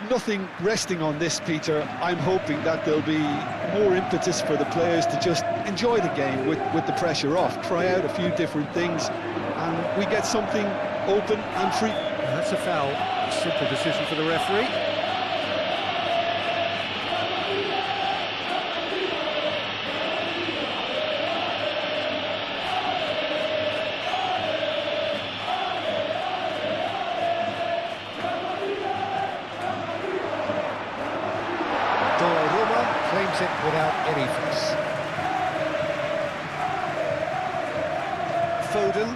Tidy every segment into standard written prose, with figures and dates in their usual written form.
nothing resting on this, Peter. I'm hoping that there'll be more impetus for the players to just enjoy the game with the pressure off, try out a few different things, and we get something open and free. That's a foul. Simple decision for the referee. Claims it without any fuss. Foden.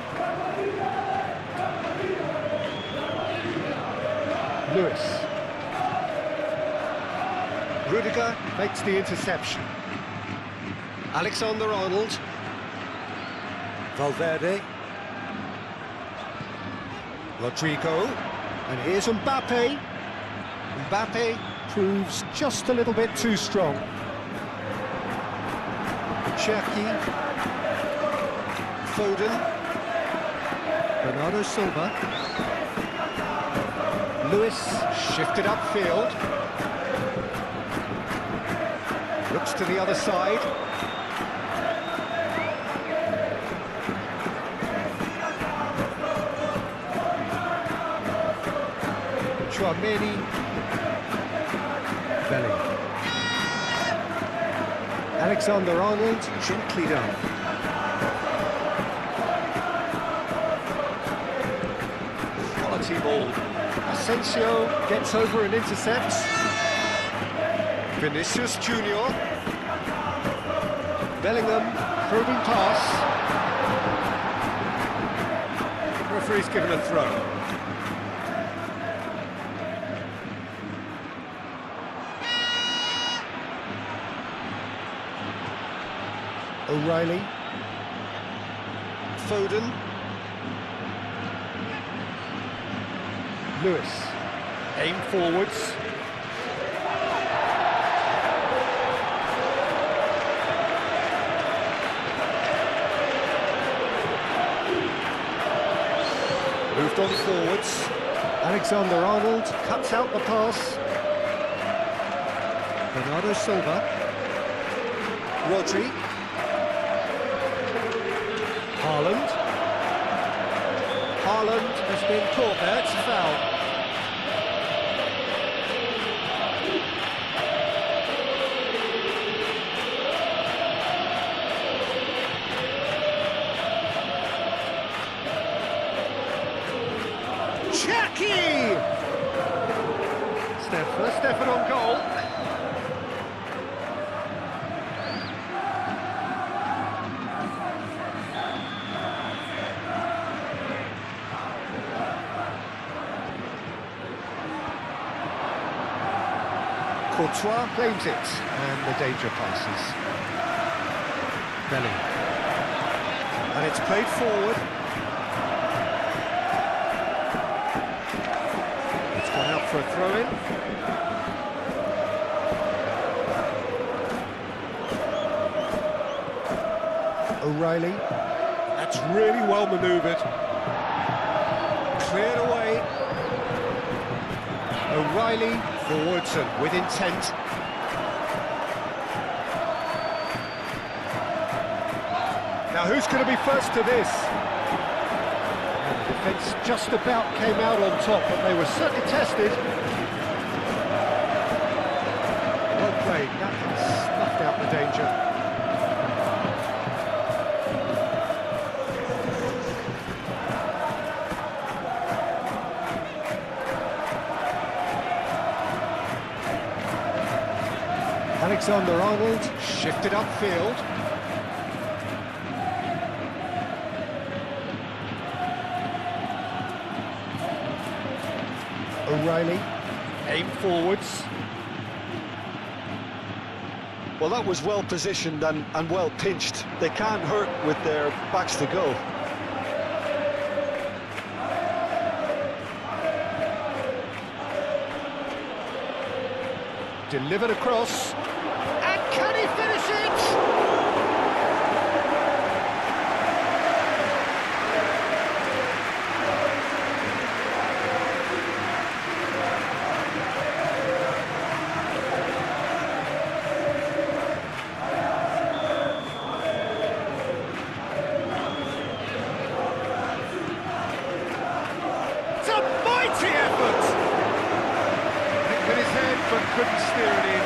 Lewis. Rudiger makes the interception. Alexander-Arnold. Valverde. Rodrigo. And here's Mbappe. Mbappe proves just a little bit too strong. Cherki. Foden. Bernardo Silva. Lewis shifted upfield. Looks to the other side. Chouameni. Bellingham. Alexander-Arnold, gently done. Quality ball. Asensio gets over and intercepts. Vinicius Junior. Bellingham, probing pass. Referee's given a throw. O'Reilly. Foden. Lewis. Aim forwards. Moved on forwards. Alexander-Arnold cuts out the pass. Bernardo Silva. Rodri. Haaland. Haaland has been caught there, it's a foul. Cherki! Stefan on goal. Courtois claims it, and the danger passes. Bellingham. And it's played forward. It's gone out for a throw-in. O'Reilly. That's really well manoeuvred. Cleared away. O'Reilly forwards and with intent. Now who's going to be first to this? And the defence just about came out on top, but they were certainly tested. Well played, that has snuffed out the danger. Alexander-Arnold shifted upfield. O'Reilly, aim forwards. Well, that was well positioned and well pinched. They can't hurt with their backs to go. Delivered across. And can he finish it? couldn't steer it in.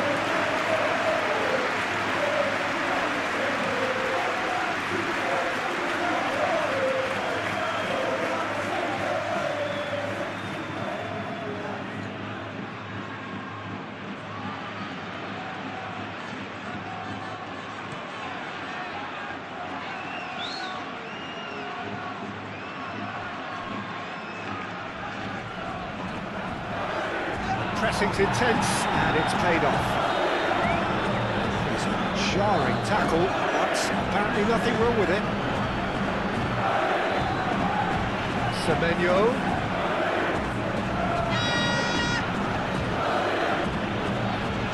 Pressing's intense, and it's paid off. It's a jarring tackle, but apparently nothing wrong with it. Semenyo.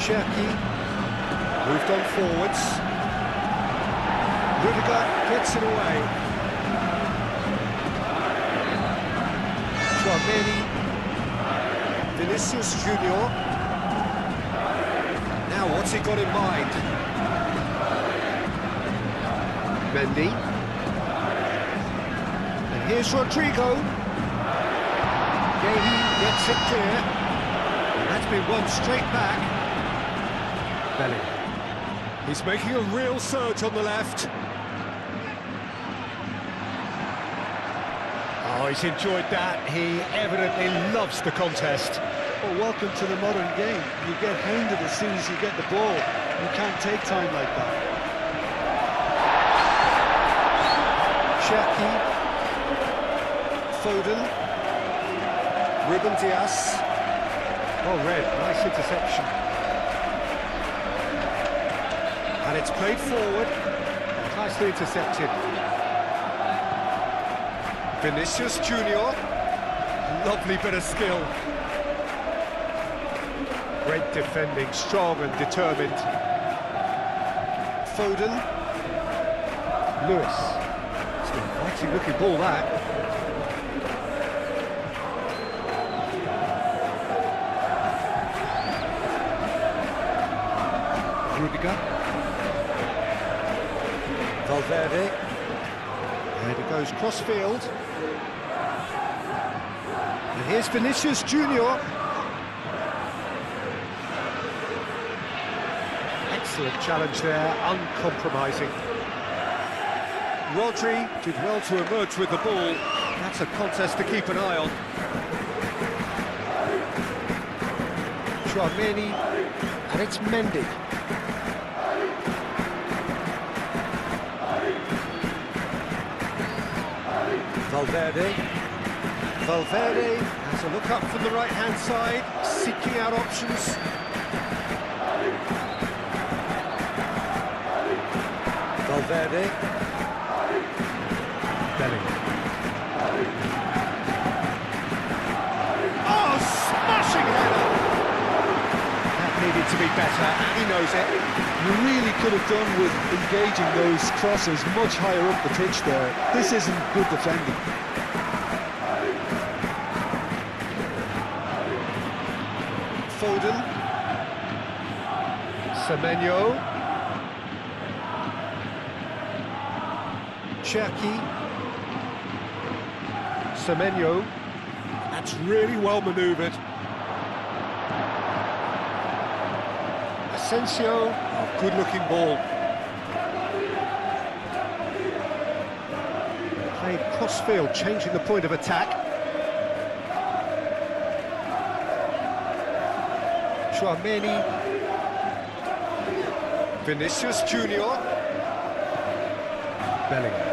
Cherki. Moved on forwards. Rudiger gets it away. Chouameni. Vinicius Junior. Now what's he got in mind? Mendy. And here's Rodrigo. Gahey gets it clear. And that's been won straight back. Bellingham. He's making a real surge on the left. Oh, he's enjoyed that. He evidently loves the contest. Well, welcome to the modern game. You get hounded as soon as you get the ball. You can't take time like that. Cherki. Foden. Ruben Dias. Oh, red. Nice interception. And it's played forward. Nicely intercepted. Vinicius Junior. Lovely bit of skill. Great defending, strong and determined. Foden. Lewis. It's an inviting looking ball, that. Rudiger. Valverde. And it goes cross-field. And here's Vinicius Junior. Excellent challenge there, uncompromising. Rodri did well to emerge with the ball. That's a contest to keep an eye on. Chouameni, and it's Mendy. Valverde. Valverde has a look up from the right-hand side, seeking out options. Valverde. Bellingham. Oh, smashing header! That needed to be better, and he knows it. You really could have done with engaging those crosses much higher up the pitch there. This isn't good defending. Foden. Semenyo. Cherki. Semenyo. That's really well manoeuvred. Asensio. Oh, good-looking ball. Played cross-field, changing the point of attack. Chouameni. Vinicius Junior. Bellingham.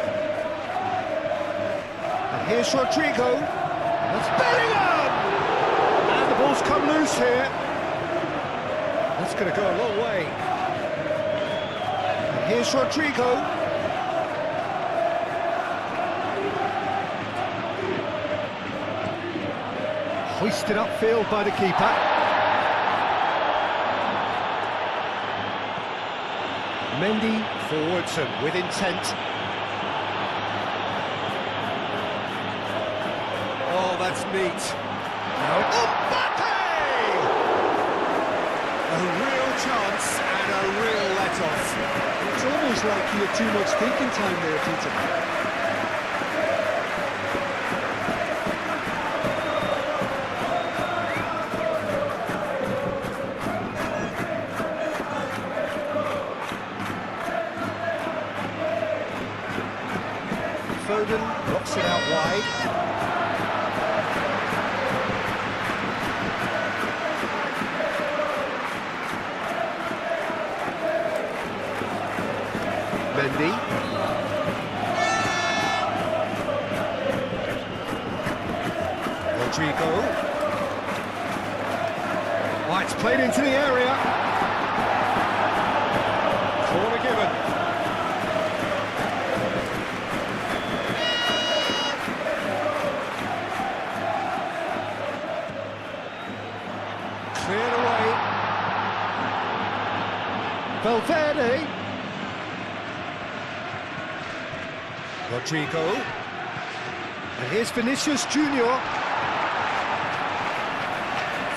And here's Rodrigo. And that's Bellingham! And the ball's come loose here. That's going to go a long way. And here's Rodrigo. Hoisted upfield by the keeper. Mendy forwards and with intent. Oh, that's neat. Now Mbappe! A real chance and a real let-off. It's almost like he had too much thinking time there, Peter. away. Mendy. Rodrigo. Oh, it's played into the area. Corner given. Cleared away. Valverde. Rodrigo. And here's Vinicius Junior.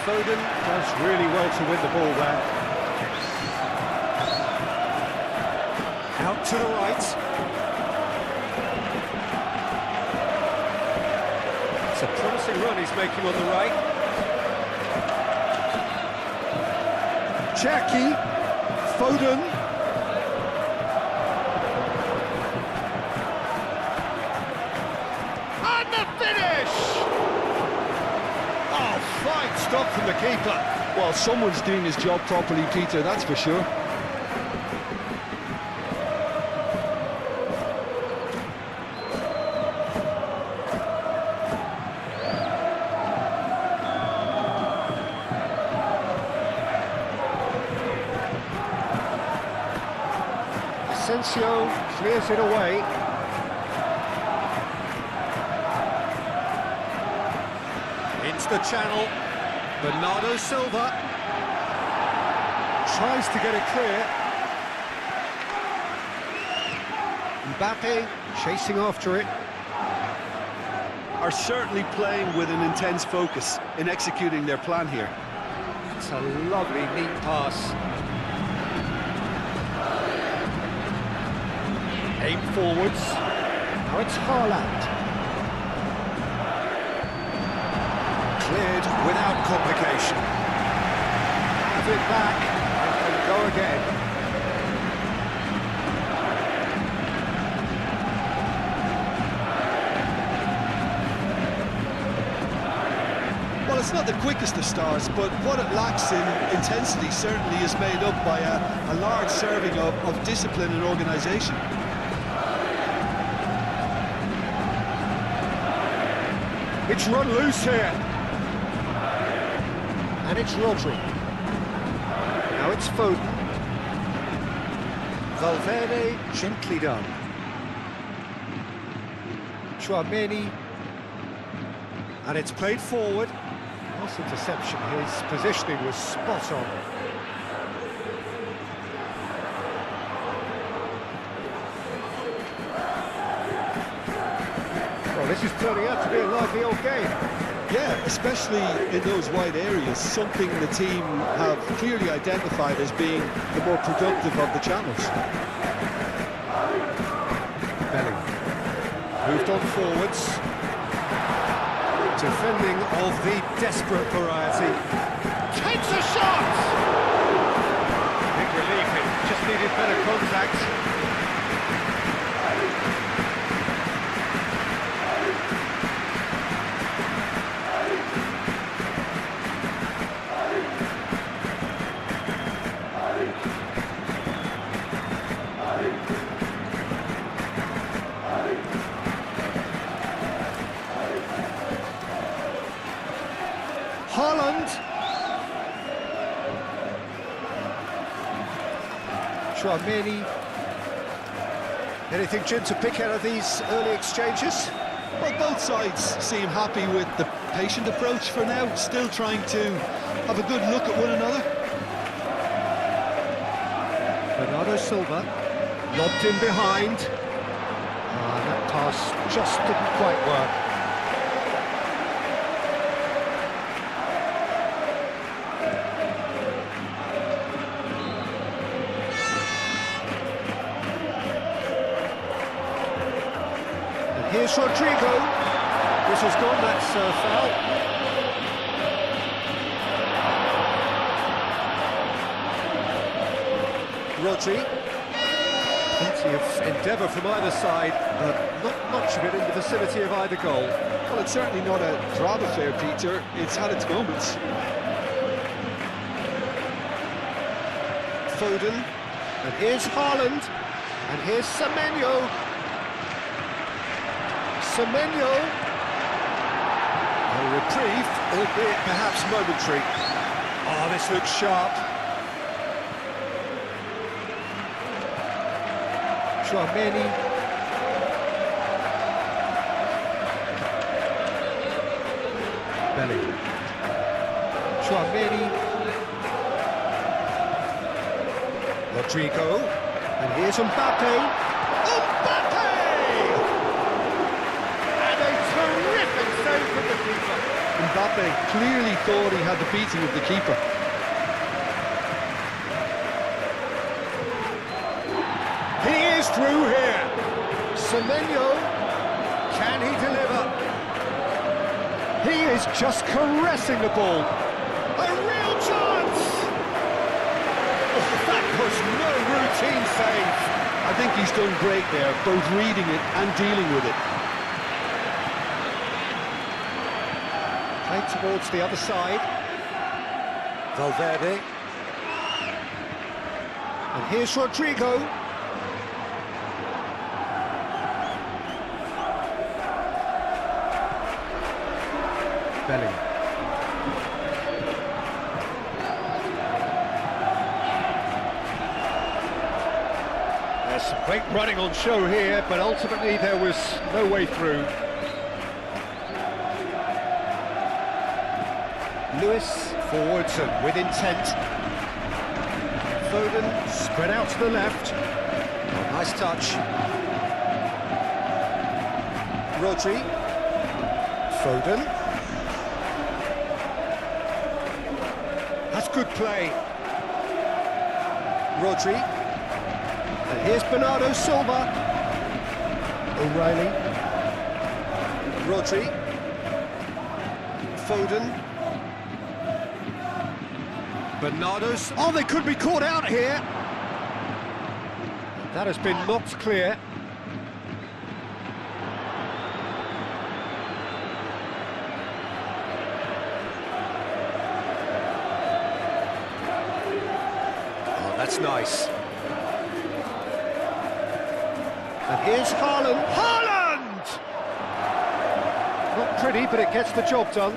Foden does really well to win the ball there. Out to the right. It's a promising run he's making on the right. Jackie, Foden. And the finish! Oh, fine stop from the keeper. Well, someone's doing his job properly, Peter, that's for sure. Asensio clears it away. Into the channel. Bernardo Silva tries to get it clear. Mbappe chasing after it. Are certainly playing with an intense focus in executing their plan here. It's a lovely, neat pass. Aim forwards. Now it's Haaland. Cleared without complication. Have it back and go again. Well, it's not the quickest of starts, but what it lacks in intensity certainly is made up by a large serving of discipline and organisation. It's run loose here. And it's Rodri. Now it's Foden. Valverde gently done. Chouameni. And it's played forward. Nice interception. His positioning was spot on. Well, this is turning out to be a lively old game. Yeah, especially in those wide areas, something the team have clearly identified as being the more productive of the channels. Bellingham moved on forwards. Defending of the desperate variety. Takes a shot! Big relief, it just needed better contact. Haaland. Chouameni. Anything, Jim, to pick out of these early exchanges? Well, both sides seem happy with the patient approach for now, still trying to have a good look at one another. Bernardo Silva, lobbed in behind. That pass just didn't quite work. Here's Rodrigo. This has gone, that's foul. Rodri. Plenty Plenty of endeavour from either side, but not much of it in the vicinity of either goal. Well, it's certainly not a drab affair, Peter. It's had its moments. Foden, and here's Haaland, and here's Semenyo. Semenyo. A reprieve, albeit perhaps momentary. Oh, this looks sharp. Tchouaméni. Bellingham. Tchouaméni. Rodrigo. And here's Mbappe. Mbappe! And a terrific save from the keeper. Mbappe clearly thought he had the beating of the keeper. He is through here. Semenyo, can he deliver? He is just caressing the ball. A real chance! Oh, that was no routine save. I think he's done great there, both reading it and dealing with it. Played towards the other side. Valverde. And here's Rodrigo. Bellingham. There's some great running on show here, but ultimately there was no way through. Lewis forwards and with intent. Foden spread out to the left. Oh, nice touch. Rodri. Foden. That's good play. Rodri. And here's Bernardo Silva. O'Reilly. Rodri. Foden. Bernardo's. Oh, they could be caught out here. That has been knocked clear. That's nice. And here's Haaland. Haaland! Not pretty, but it gets the job done.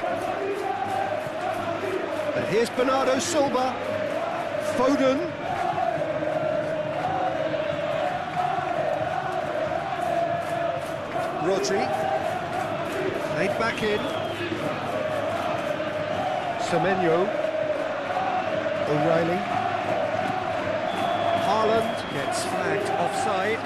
And here's Bernardo Silva. Foden. Rodri. Laid back in. Semenyo. O'Reilly. Haaland gets flagged offside.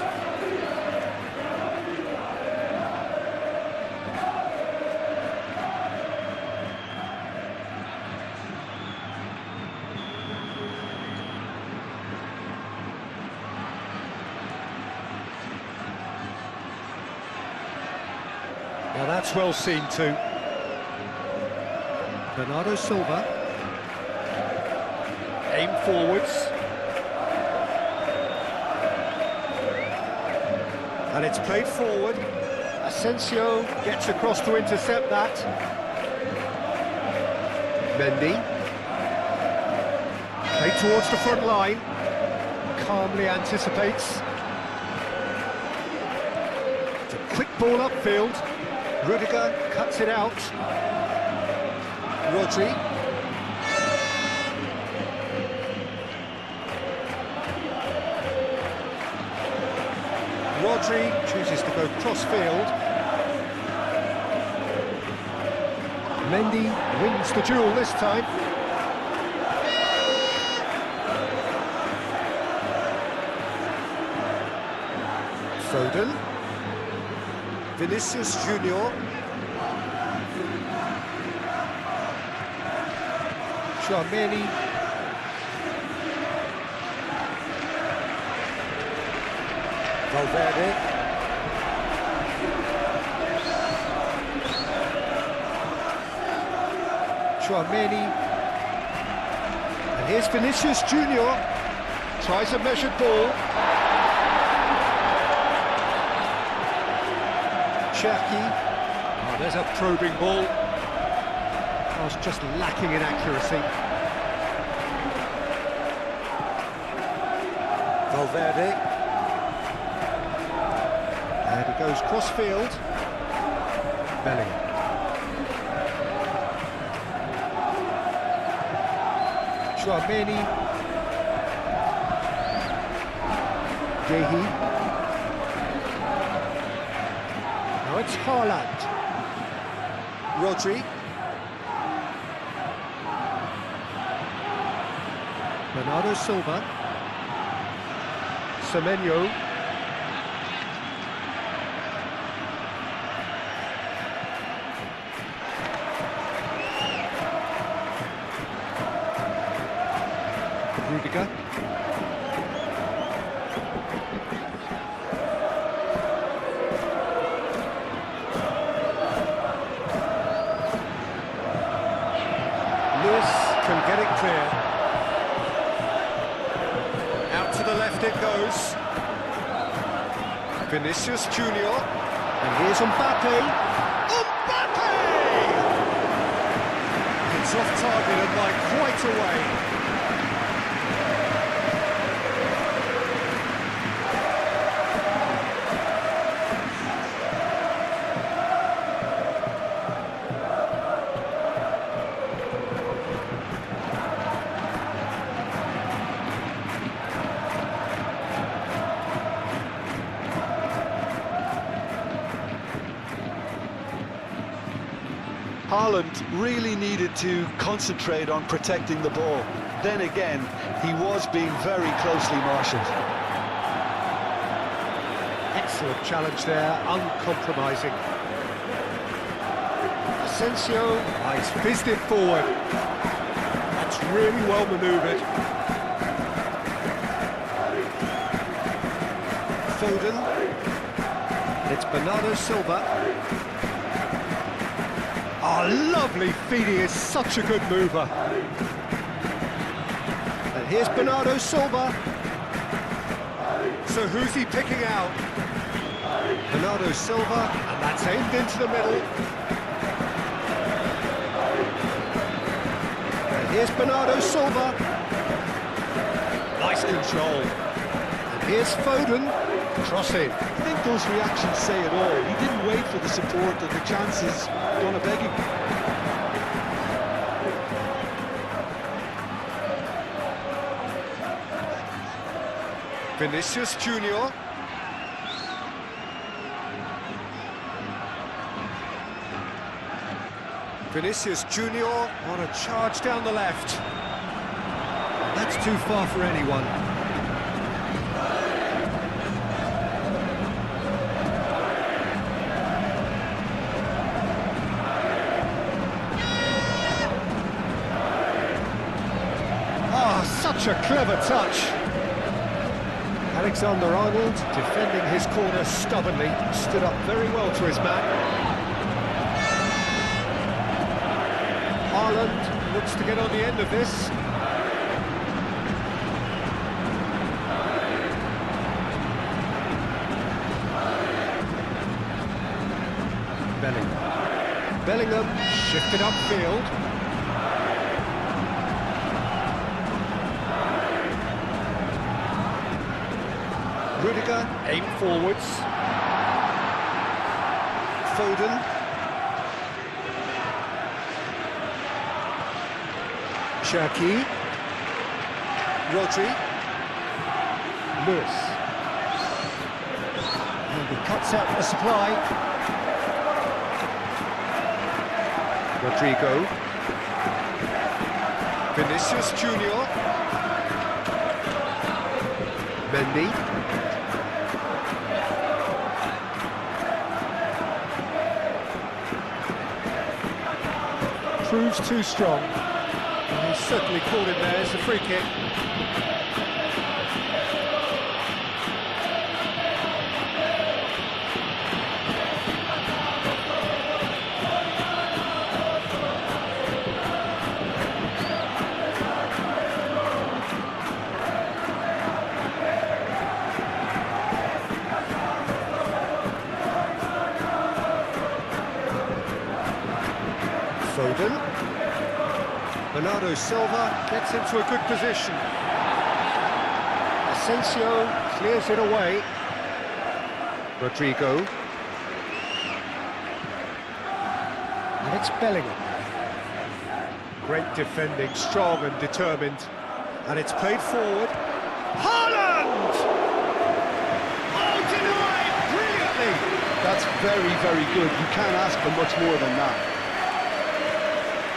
Now that's well seen too. Bernardo Silva. Aim forwards. And it's played forward. Asensio gets across to intercept that. Mendy. Played towards the front line. Calmly anticipates. It's a quick ball upfield. Rudiger cuts it out. Rodri. Rodri chooses to go cross-field. Mendy wins the duel this time. Foden. Vinicius Junior. Tchouaméni. Valverde. Tchouaméni. And here's Vinicius Junior. Tries a measured ball. Cherki. Oh, there's a probing ball. I was just lacking in accuracy. Valverde. And he goes cross-field. Bellingham. Chouameni. Dehi. Now it's Haaland. Rodri. Bernardo Silva. Semenyo. Rudiger. Lewis can get it clear. Out to the left it goes. Vinicius Junior. And here's Mbappe. Mbappe! It's off target and by quite a way. Haaland really needed to concentrate on protecting the ball. Then again, he was being very closely marshalled. Excellent challenge there, uncompromising. Asensio, he's fizzed it forward. That's really well manoeuvred. Foden. It's Bernardo Silva. Oh, lovely feed, he is such a good mover. And here's Bernardo Silva. So who's he picking out? Bernardo Silva, and that's aimed into the middle. And here's Bernardo Silva. Nice control. And here's Foden. Crossing. I think those reactions say it all. He didn't wait for the support and the chances gone a-begging. Vinicius Junior. Vinicius Junior on a charge down the left. That's too far for anyone. Such a clever touch. Alexander-Arnold defending his corner stubbornly, stood up very well to his man. Haaland looks to get on the end of this. Bellingham shifted upfield. Rudiger, aim forwards. Foden. Cherki. Rodri. Lewis. And he cuts out the supply. Rodrigo. Vinicius Junior. Mendy. Proves too strong. And he's certainly caught it there. It's a free kick. Bernardo Silva gets into a good position. Asensio clears it away. Rodrigo. And it's Bellingham. Great defending, strong and determined. And it's played forward. Haaland! Oh, denied brilliantly! That's very, very good. You can't ask for much more than that.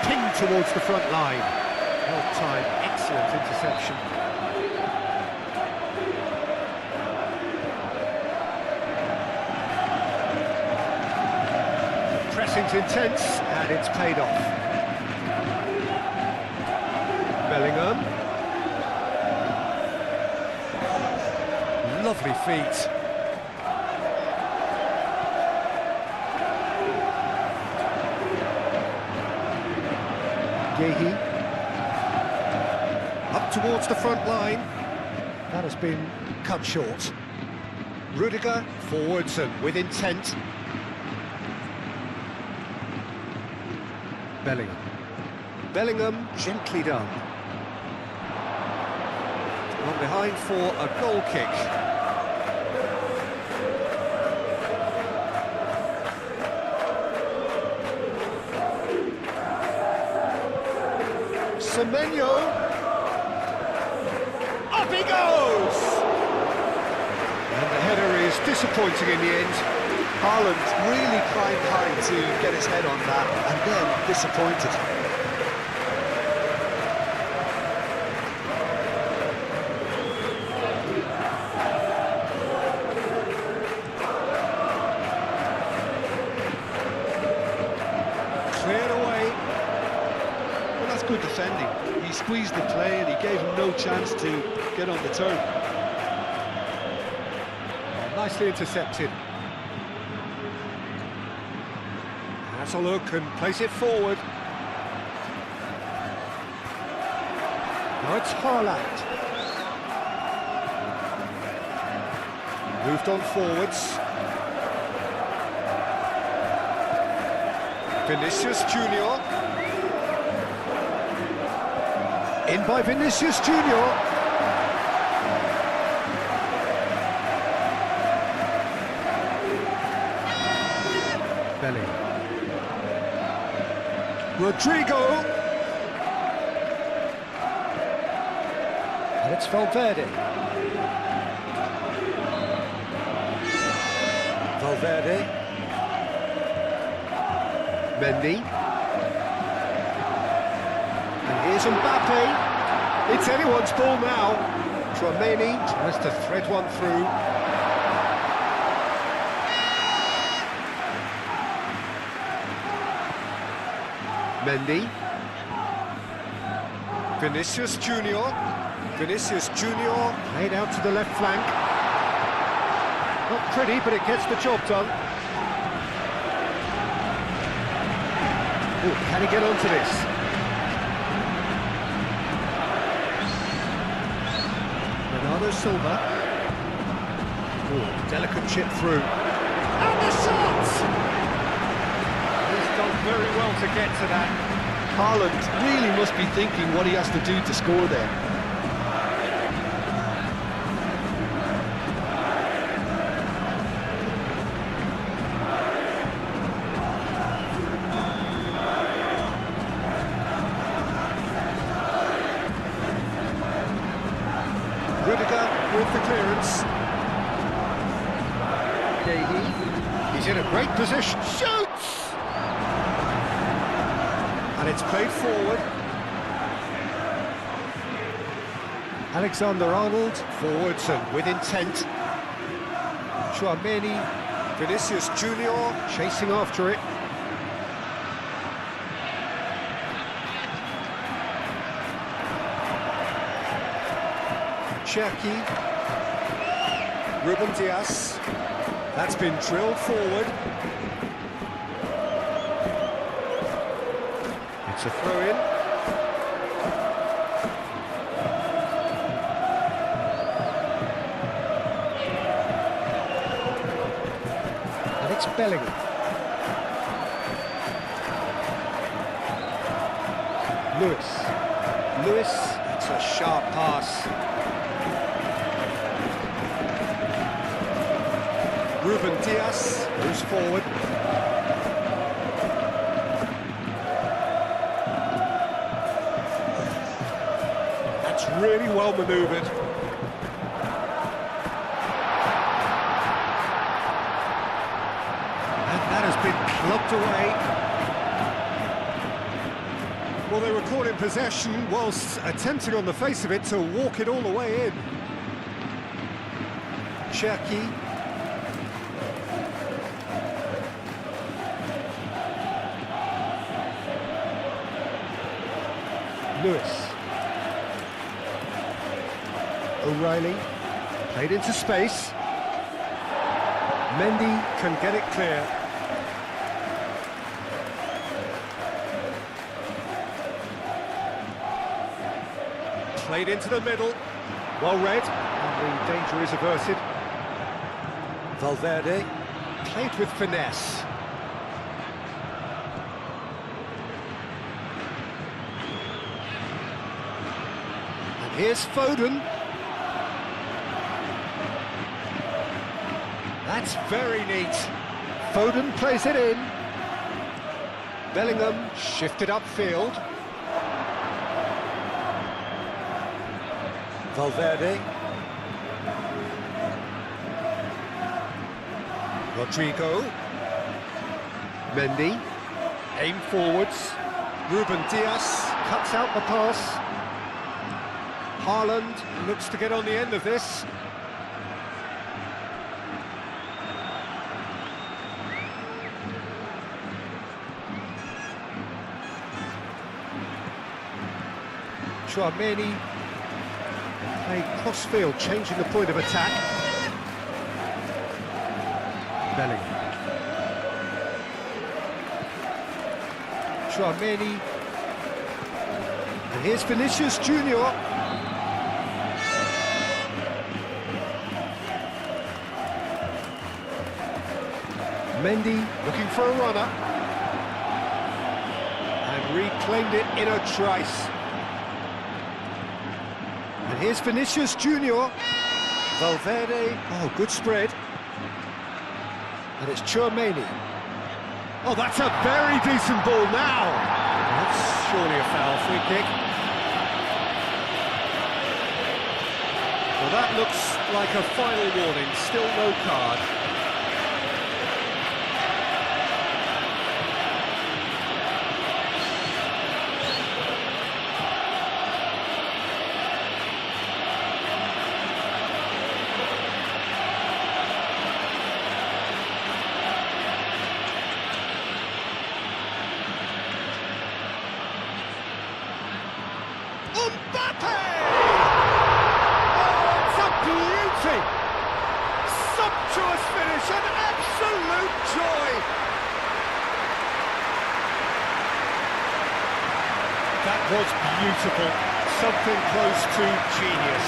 Pinged towards the front line. Well timed, excellent interception. Pressing's intense, and it's paid off. Bellingham. Lovely feet. Yehi. Up towards the front line. That has been cut short. Rudiger forwards and with intent. Bellingham. Bellingham gently done. On behind for a goal kick. Semenyo. Up he goes! And the header is disappointing in the end. Haaland really climbed high to get his head on that, and then disappointed. Cleared away. Well, that's good defending. He squeezed the play and he gave him no chance to get on the turn. Nicely intercepted. Has a look and plays it forward. Now it's Haaland. Moved on forwards. Vinicius Junior. In by Vinicius Junior. Bellingham. Rodrigo. And it's Valverde. Valverde. Mendy. And here's Mbappe. It's anyone's ball now. Tchouaméni tries to thread one through. Mendy. Vinicius Junior. Vinicius Junior played out to the left flank. Not pretty, but it gets the job done. Ooh, can he get onto this? Bernardo Silva. Ooh, delicate chip through. And the shot! He's done very well to get to that. Haaland really must be thinking what he has to do to score there. Rudiger with the clearance. Yehi. He's in a great position. Shoots! And it's played forward. Alexander-Arnold forwards and with intent. Tchouaméni, Vinicius Junior chasing after it. Cherki, Ruben Dias. That's been drilled forward. It's a throw-in. And it's Bellingham. Lewis. sharp pass. Ruben Dias moves forward. That's really well manoeuvred. And that has been plucked away. Well, they were caught in possession whilst attempting on the face of it to walk it all the way in. Cherki. Lewis. O'Reilly. Played into space. Mendy can get it clear. Played into the middle. Well read. And the danger is averted. Valverde. Played with finesse. And here's Foden. That's very neat. Foden plays it in. Bellingham shifted upfield. Valverde. Rodrigo. Mendy. Aim forwards. Ruben Dias cuts out the pass. Haaland looks to get on the end of this. Chouameni playing cross-field, changing the point of attack. Bellingham. Chouameni. And here's Vinicius Junior. Mendy looking for a runner. And reclaimed it in a trice. And here's Vinicius Junior. Valverde. Oh, good spread. And it's Chouameni. Oh, that's a very decent ball now. That's surely a foul. Free kick. Well, that looks like a final warning. Still no card. Mbappe! Oh, it's a beauty! Sumptuous finish, an absolute joy! That was beautiful, something close to genius.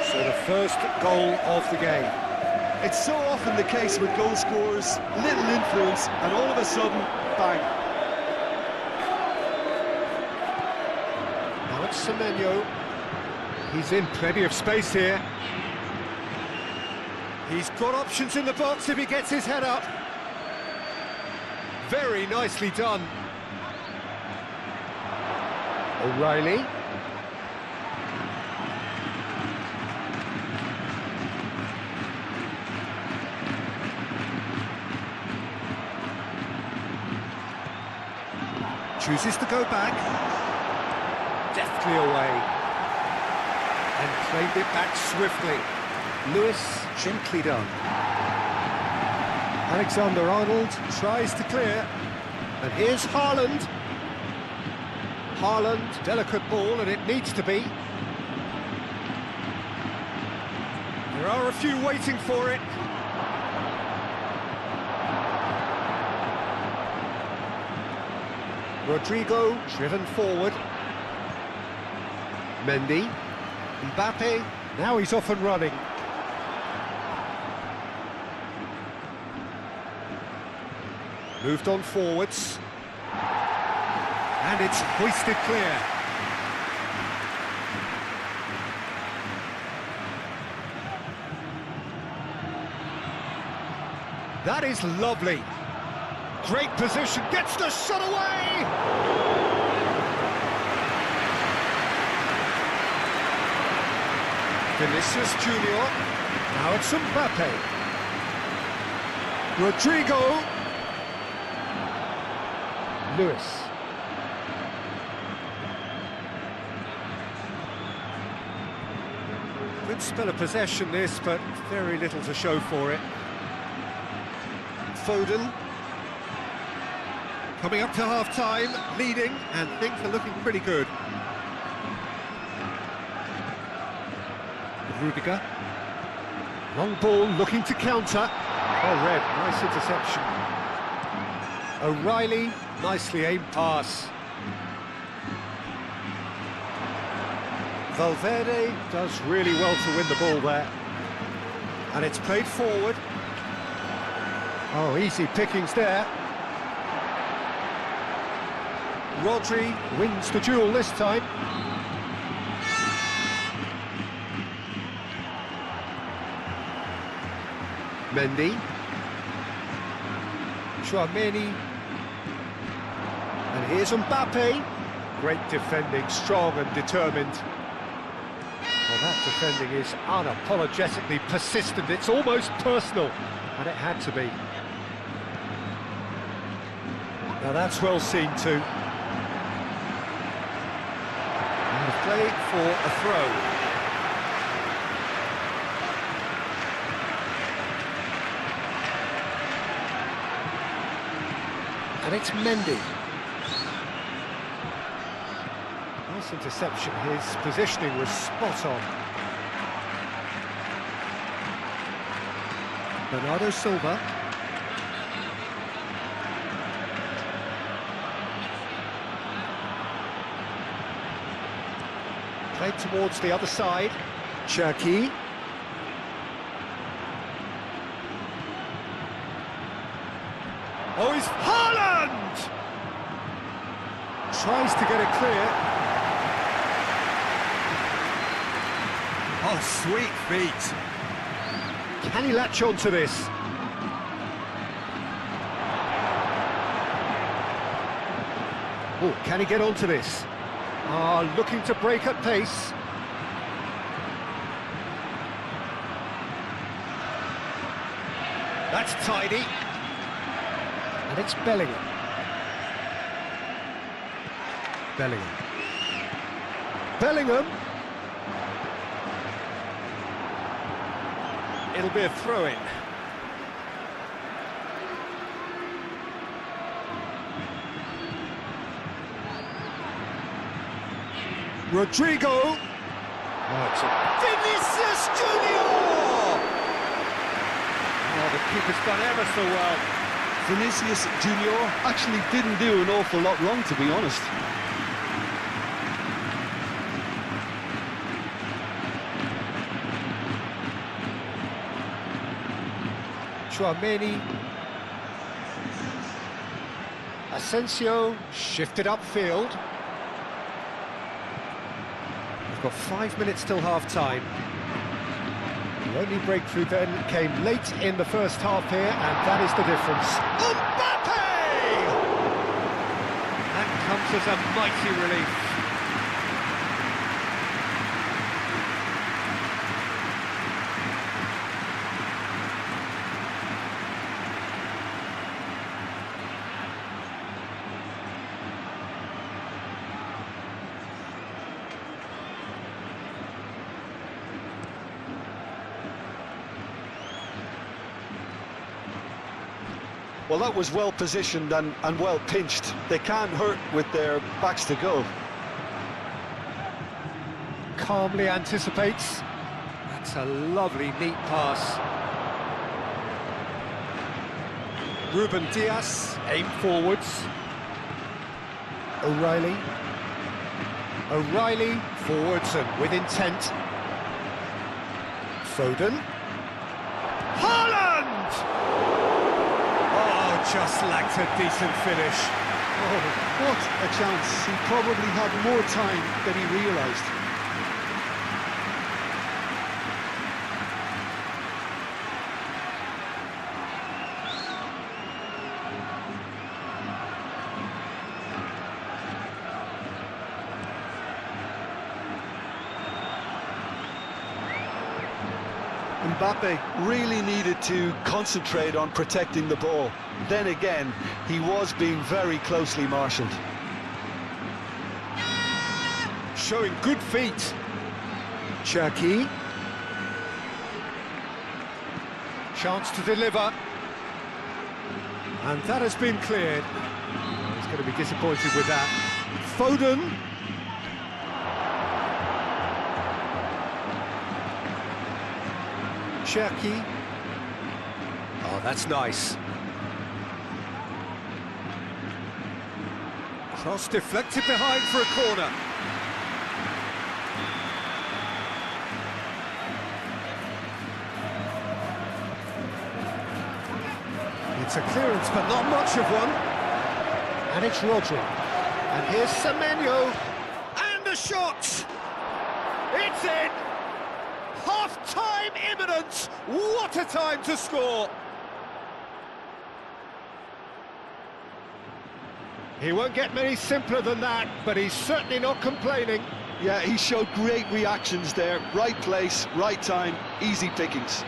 So the first goal of the game. It's so often the case with goal scorers, little influence, and all of a sudden, bang. Now it's Semenyo. He's in plenty of space here. He's got options in the box if he gets his head up. Very nicely done. O'Reilly. Chooses to go back. Deftly away. And played it back swiftly. Lewis, gently done. Alexander-Arnold tries to clear. And here's Haaland. Haaland, delicate ball, and it needs to be. There are a few waiting for it. Rodrigo, driven forward. Mendy. Mbappe. Now he's off and running. Moved on forwards. And it's hoisted clear. That is lovely. Great position, gets the shot away! Vinicius Junior. Now it's Mbappe. Rodrigo. Lewis. Good spell of possession this, but very little to show for it. Foden. Coming up to half-time, leading, and things are looking pretty good. Rudiger. Long ball, looking to counter. Oh, Red, nice interception. O'Reilly, nicely aimed pass. Valverde does really well to win the ball there. And it's played forward. Oh, easy pickings there. Rodri wins the duel this time. Mendy. Tchouaméni. And here's Mbappe. Great defending, strong and determined. Well, that defending is unapologetically persistent. It's almost personal, and it had to be. Now that's well seen too. And a play for a throw. And it's Mendy. Nice interception, his positioning was spot on. Bernardo Silva. Played towards the other side. Cherki. Oh, it's Haaland! Tries to get it clear. Oh, sweet feet. Can he latch on to this? Oh, can he get onto this? Ah, looking to break at pace. That's tidy. And it's Bellingham. Bellingham. It'll be a throw-in. Rodrigo. Oh, it's a Vinicius Junior. Oh, the keeper's done ever so well. Vinicius Junior actually didn't do an awful lot wrong, to be honest. Tchouaméni. Asensio shifted upfield. We've got 5 minutes till half-time. The only breakthrough then came late in the first half here, and that is the difference. Mbappe! That comes as a mighty relief. Well, that was well positioned and well pinched. They can't hurt with their backs to goal. Calmly anticipates. That's a lovely, neat pass. Ruben Dias, aim forwards. O'Reilly. O'Reilly, forwards and with intent. Foden. Haaland! Oh, just lacked a decent finish. Oh, what a chance. He probably had more time than he realised. Mbappe really needed to concentrate on protecting the ball. Then again, he was being very closely marshalled. Showing good feet. Cherki. Chance to deliver. And that has been cleared. He's going to be disappointed with that. Foden. Cherki. Oh, that's nice. Cross deflected behind for a corner. It's a clearance, but not much of one. And it's Rodri. And here's Semenyo. And a shot! It's in! Half-time imminent! What a time to score! He won't get many simpler than that, but he's certainly not complaining. Yeah, he showed great reactions there. Right place, right time, easy pickings.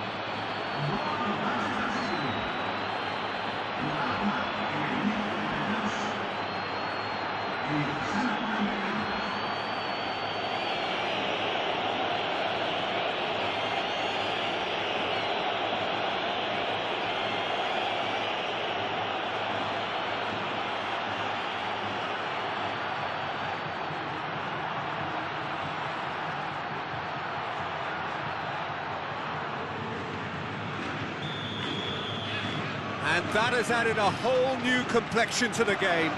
And that has added a whole new complexion to the game.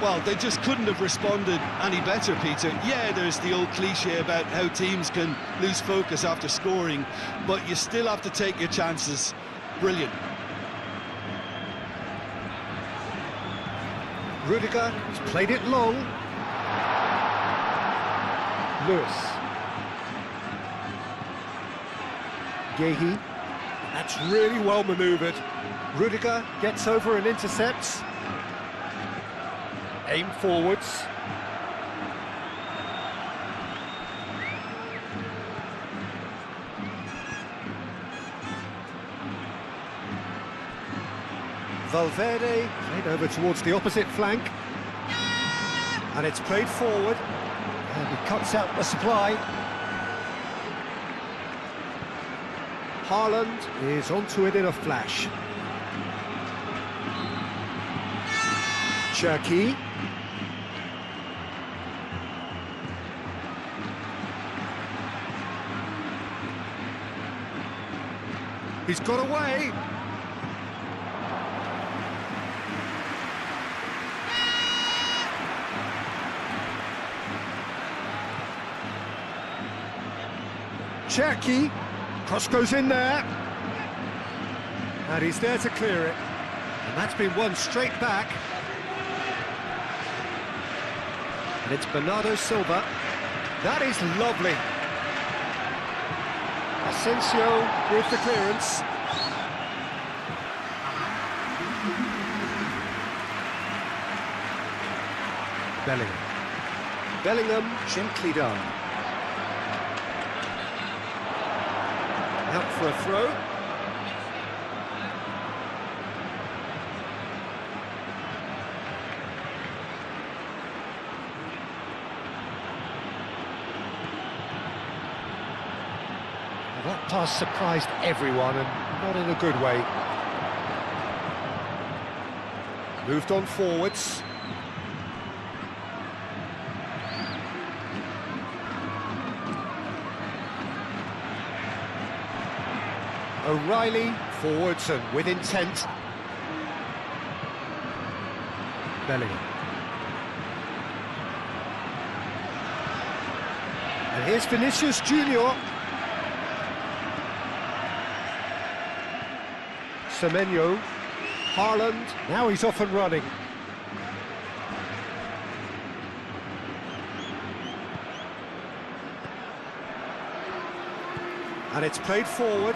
Well, they just couldn't have responded any better, Peter. Yeah, there's the old cliche about how teams can lose focus after scoring, but you still have to take your chances. Brilliant. Rudiger has played it long. Lewis. Gehi. That's really well manoeuvred. Rudiger gets over and intercepts. Aim forwards. Valverde played over towards the opposite flank. And it's played forward. And he cuts out the supply. Haaland is onto it in a flash. Cherki. He's got away. Cherki. Cross goes in there. And he's there to clear it. And that's been won straight back. And it's Bernardo Silva. That is lovely. Asensio with the clearance. Bellingham gently done. Out for a throw. That pass surprised everyone, and not in a good way. Moved on forwards. O'Reilly, forwards and with intent. Bellingham. And here's Vinicius Junior. Semenyo. Haaland. Now he's off and running. And it's played forward.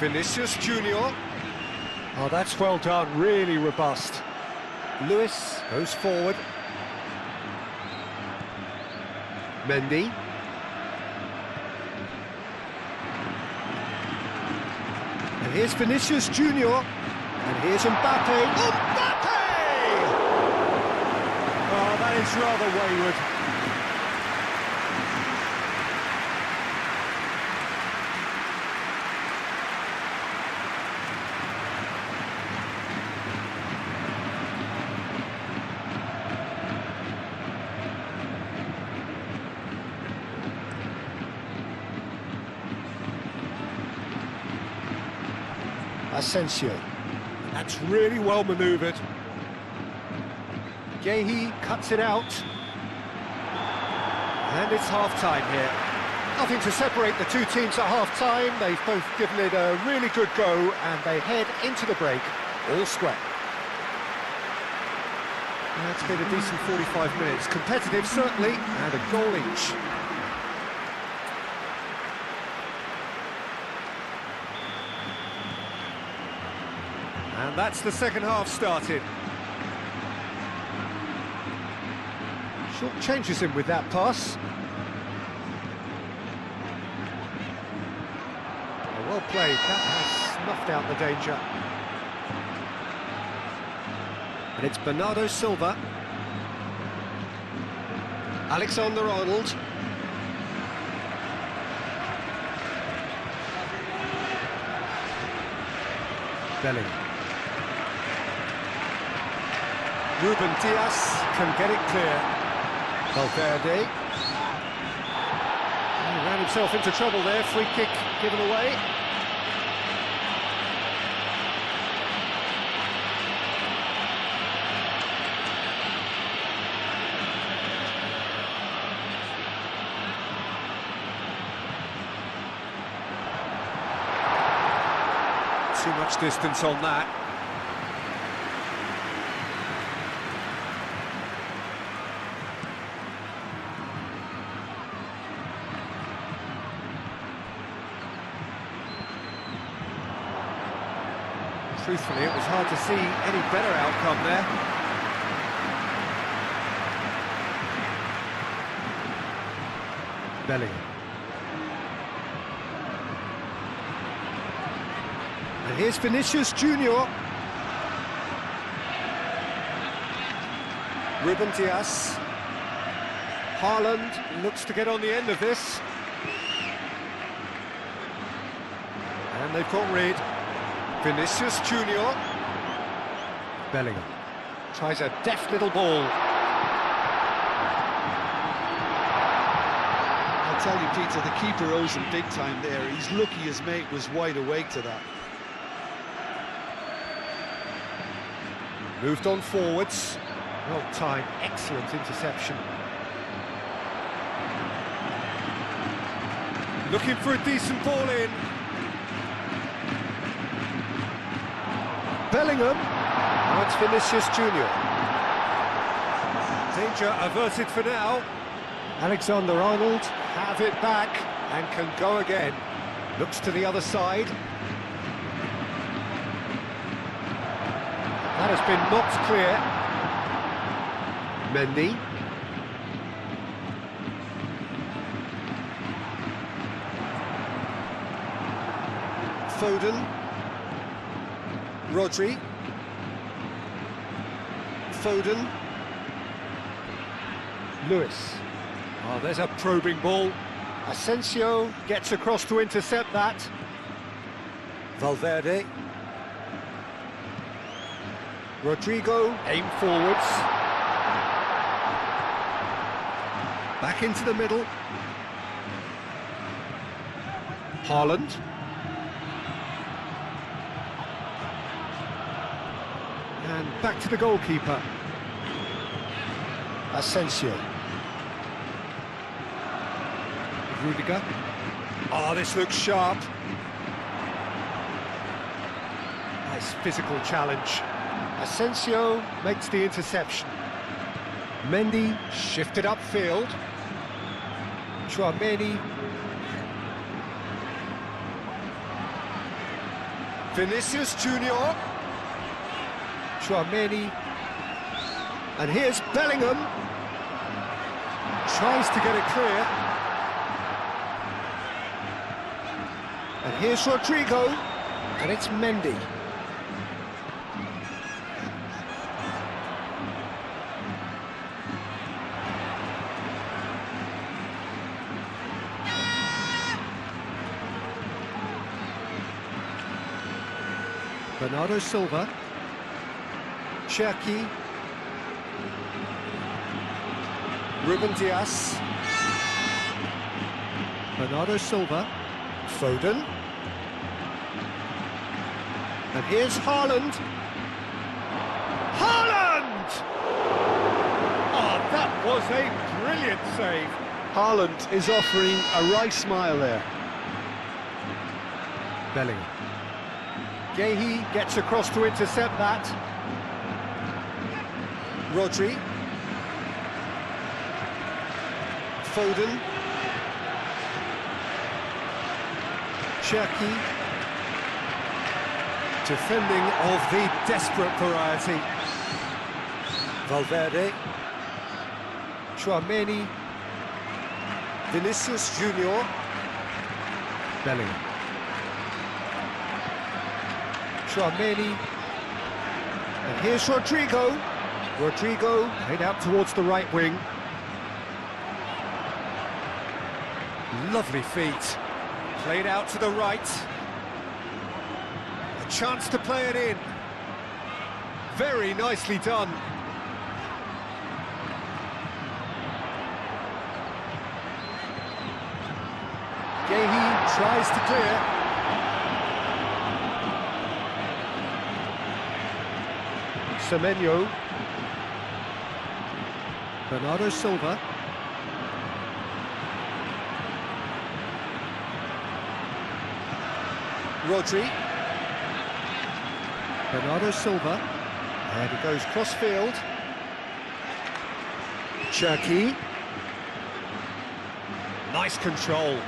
Vinicius Junior. Oh, that's well done, really robust. Lewis goes forward. Mendy. And here's Vinicius Junior. And here's Mbappe. Mbappe! Oh, that is rather wayward. Asensio. That's really well manoeuvred. Gehi cuts it out. And it's half-time here. Nothing to separate the two teams at half-time. They've both given it a really good go, and they head into the break all square. That's been a decent 45 minutes. Competitive, certainly, and a goal each. And that's the second half started. Short changes him with that pass. Oh, well played, that has snuffed out the danger. And it's Bernardo Silva. Alexander-Arnold. Bellingham. Ruben Dias can get it clear. Valverde. He ran himself into trouble there, free kick given away. Too much distance on that. Truthfully, it was hard to see any better outcome there. Bellingham. And here's Vinicius Junior. Ruben Dias. Haaland looks to get on the end of this. And they've got rid. Vinicius Junior. Bellingham tries a deft little ball. I'll tell you, Peter, the keeper owes him big time there. He's lucky his mate was wide awake to that. Moved on forwards. Well timed, excellent interception. Looking for a decent ball in. Bellingham. Now it's Vinicius Junior. Danger averted for now. Alexander-Arnold have it back and can go again. Looks to the other side. That has been knocked clear. Mendy. Foden. Rodri. Foden. Lewis. Oh, there's a probing ball. Asensio gets across to intercept that. Valverde. Rodrigo, aim forwards. Back into the middle. Haaland. And back to the goalkeeper. Asensio. Rudiger. Oh, this looks sharp. Nice physical challenge. Asensio makes the interception. Mendy shifted upfield. Tchouaméni. Vinicius Junior. Tchouaméni. And here's Bellingham. Tries to get it clear. And here's Rodrigo. And it's Mendy. Bernardo Silva. Cherki. Ruben Dias. Bernardo Silva. Foden. And here's Haaland. Haaland! Oh, that was a brilliant save. Haaland is offering a right smile there. Bellingham. Guehi gets across to intercept that. Rodri. Foden. Cherki. Defending of the desperate variety. Valverde. Tchouaméni. Vinicius Junior. Bellingham. Tchouaméni. And here's Rodrigo. Rodrigo played out towards the right wing. Lovely feet. Played out to the right. A chance to play it in. Very nicely done. Guehi tries to clear. Semenyo. Bernardo Silva. Rodri. Bernardo Silva. And he goes cross-field. Cherki. Nice control.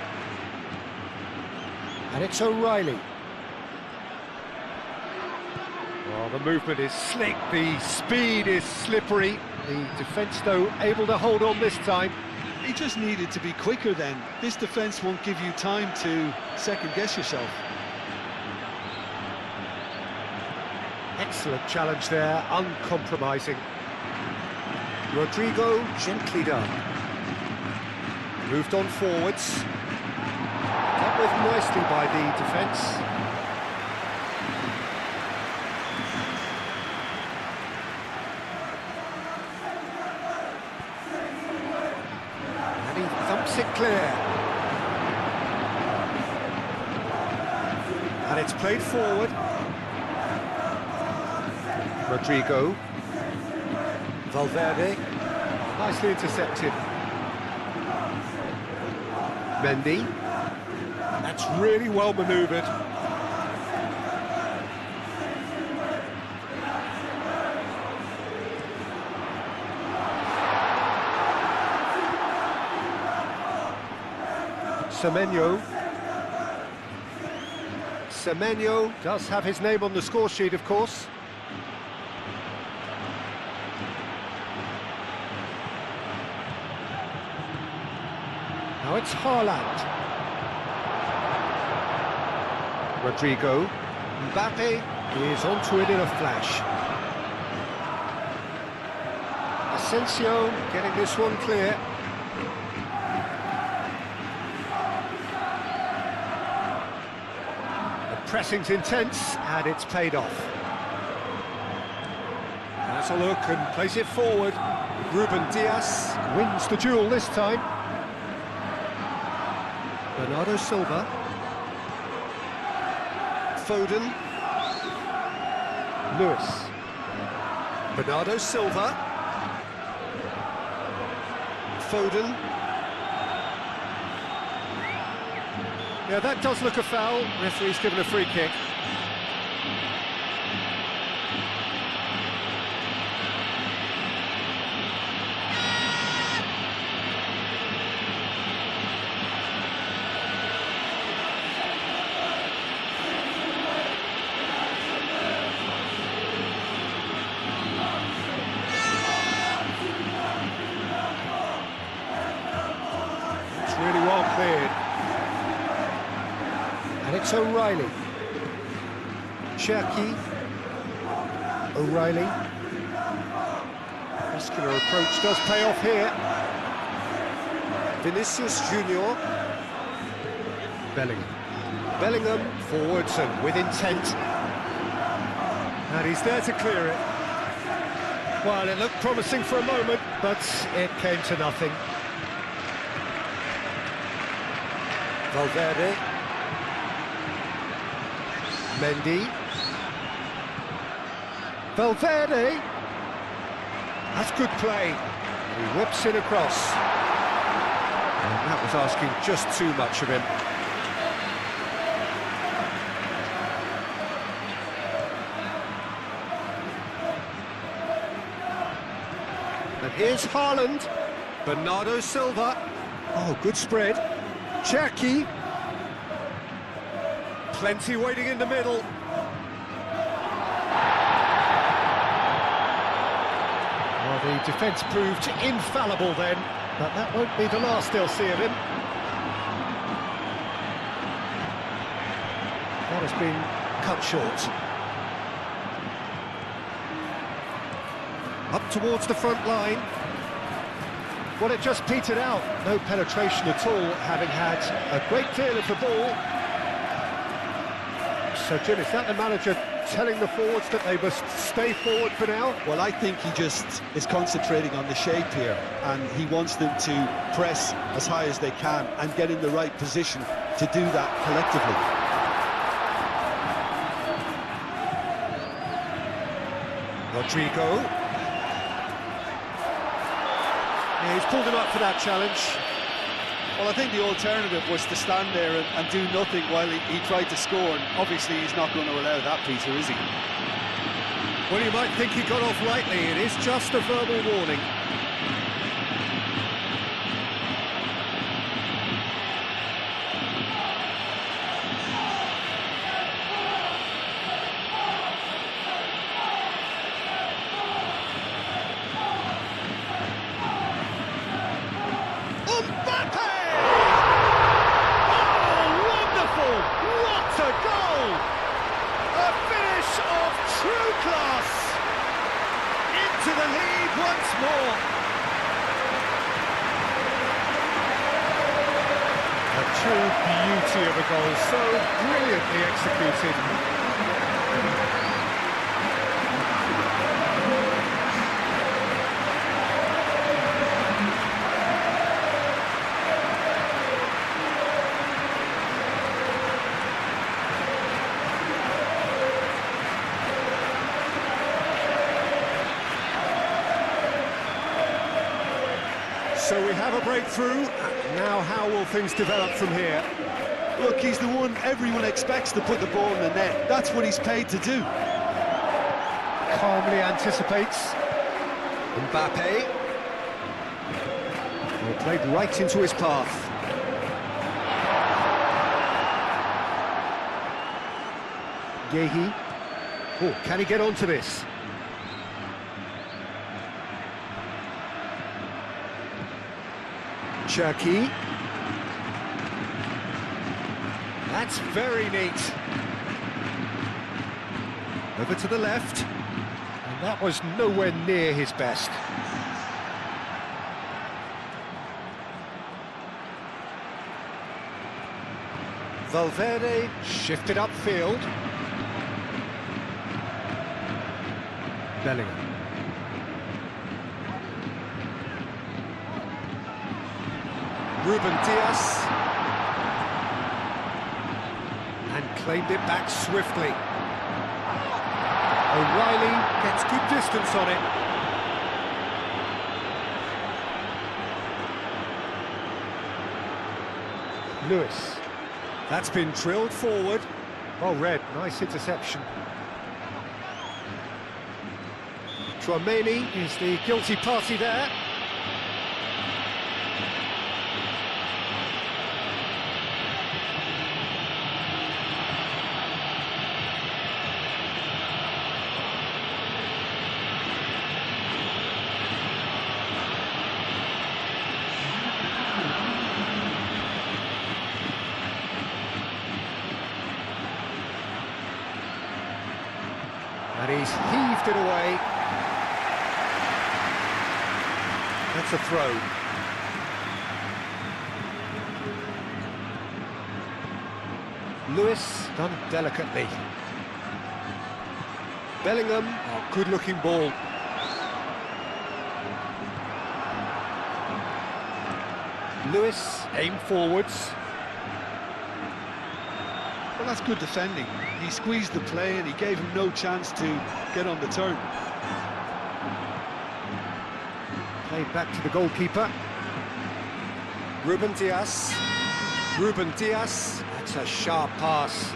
And it's O'Reilly. Oh, the movement is slick, the speed is slippery. The defence, though, able to hold on this time. He just needed to be quicker then. This defence won't give you time to second-guess yourself. Excellent challenge there, uncompromising. Rodrigo, gently done. Moved on forwards. Dealt with nicely by the defence. And he thumps it clear. And it's played forward. Rodrigo. Valverde. Nicely intercepted. Mendy. That's really well manoeuvred. Semenyo. Semenyo does have his name on the score sheet, of course. Now it's Haaland. Rodrigo. Mbappe is onto it in a flash. Asensio getting this one clear. The pressing's intense and it's paid off. Has a look and plays it forward. Ruben Dias wins the duel this time. Bernardo Silva. Foden. Lewis. Bernardo Silva. Foden. Yeah, that does look a foul. Referee's given a free kick. It's really well cleared. And it's O'Reilly. Cherki. O'Reilly. Muscular approach does pay off here. Vinicius Junior. Bellingham. Bellingham forwards and with intent. And he's there to clear it. Well, it looked promising for a moment, but it came to nothing. Valverde. Mendy. Valverde. That's good play. He whips it across. And that was asking just too much of him. And here's Haaland. Bernardo Silva. Oh, good spread. Cherki. Plenty waiting in the middle. Well, the defence proved infallible then, but that won't be the last they'll see of him. That has been cut short. Up towards the front line. Well, it just petered out. No penetration at all, having had a great deal of the ball. So, Jim, is that the manager telling the forwards that they must stay forward for now? Well, I think he just is concentrating on the shape here, and he wants them to press as high as they can and get in the right position to do that collectively. Rodrigo. Yeah, he's pulled him up for that challenge. Well, I think the alternative was to stand there and do nothing while he tried to score, and obviously he's not going to allow that, Peter, is he? Well, you might think he got off lightly. It is just a verbal warning. Mbappe! Oh, wonderful! What a goal! A finish of true class! Into the lead once more. A true beauty of a goal, so brilliantly executed. So we have a breakthrough. Now how will things develop from here? Look, he's the one everyone expects to put the ball in the net. That's what he's paid to do. Calmly anticipates. Mbappe. Well, played right into his path. Yehi. Oh, can he get onto this? Cherki. That's very neat. Over to the left. And that was nowhere near his best. Valverde shifted upfield. Bellingham. Ruben Dias. And claimed it back swiftly. O'Reilly gets good distance on it. Lewis. That's been drilled forward. Well read, nice interception. Tchouaméni is the guilty party there. And he's heaved it away. That's a throw. Lewis done delicately. Bellingham, oh, good-looking ball. Lewis, aim forwards. Well, that's good defending. He squeezed the play and he gave him no chance to get on the turn. Played back to the goalkeeper. Ruben Dias. Ruben Dias. That's a sharp pass.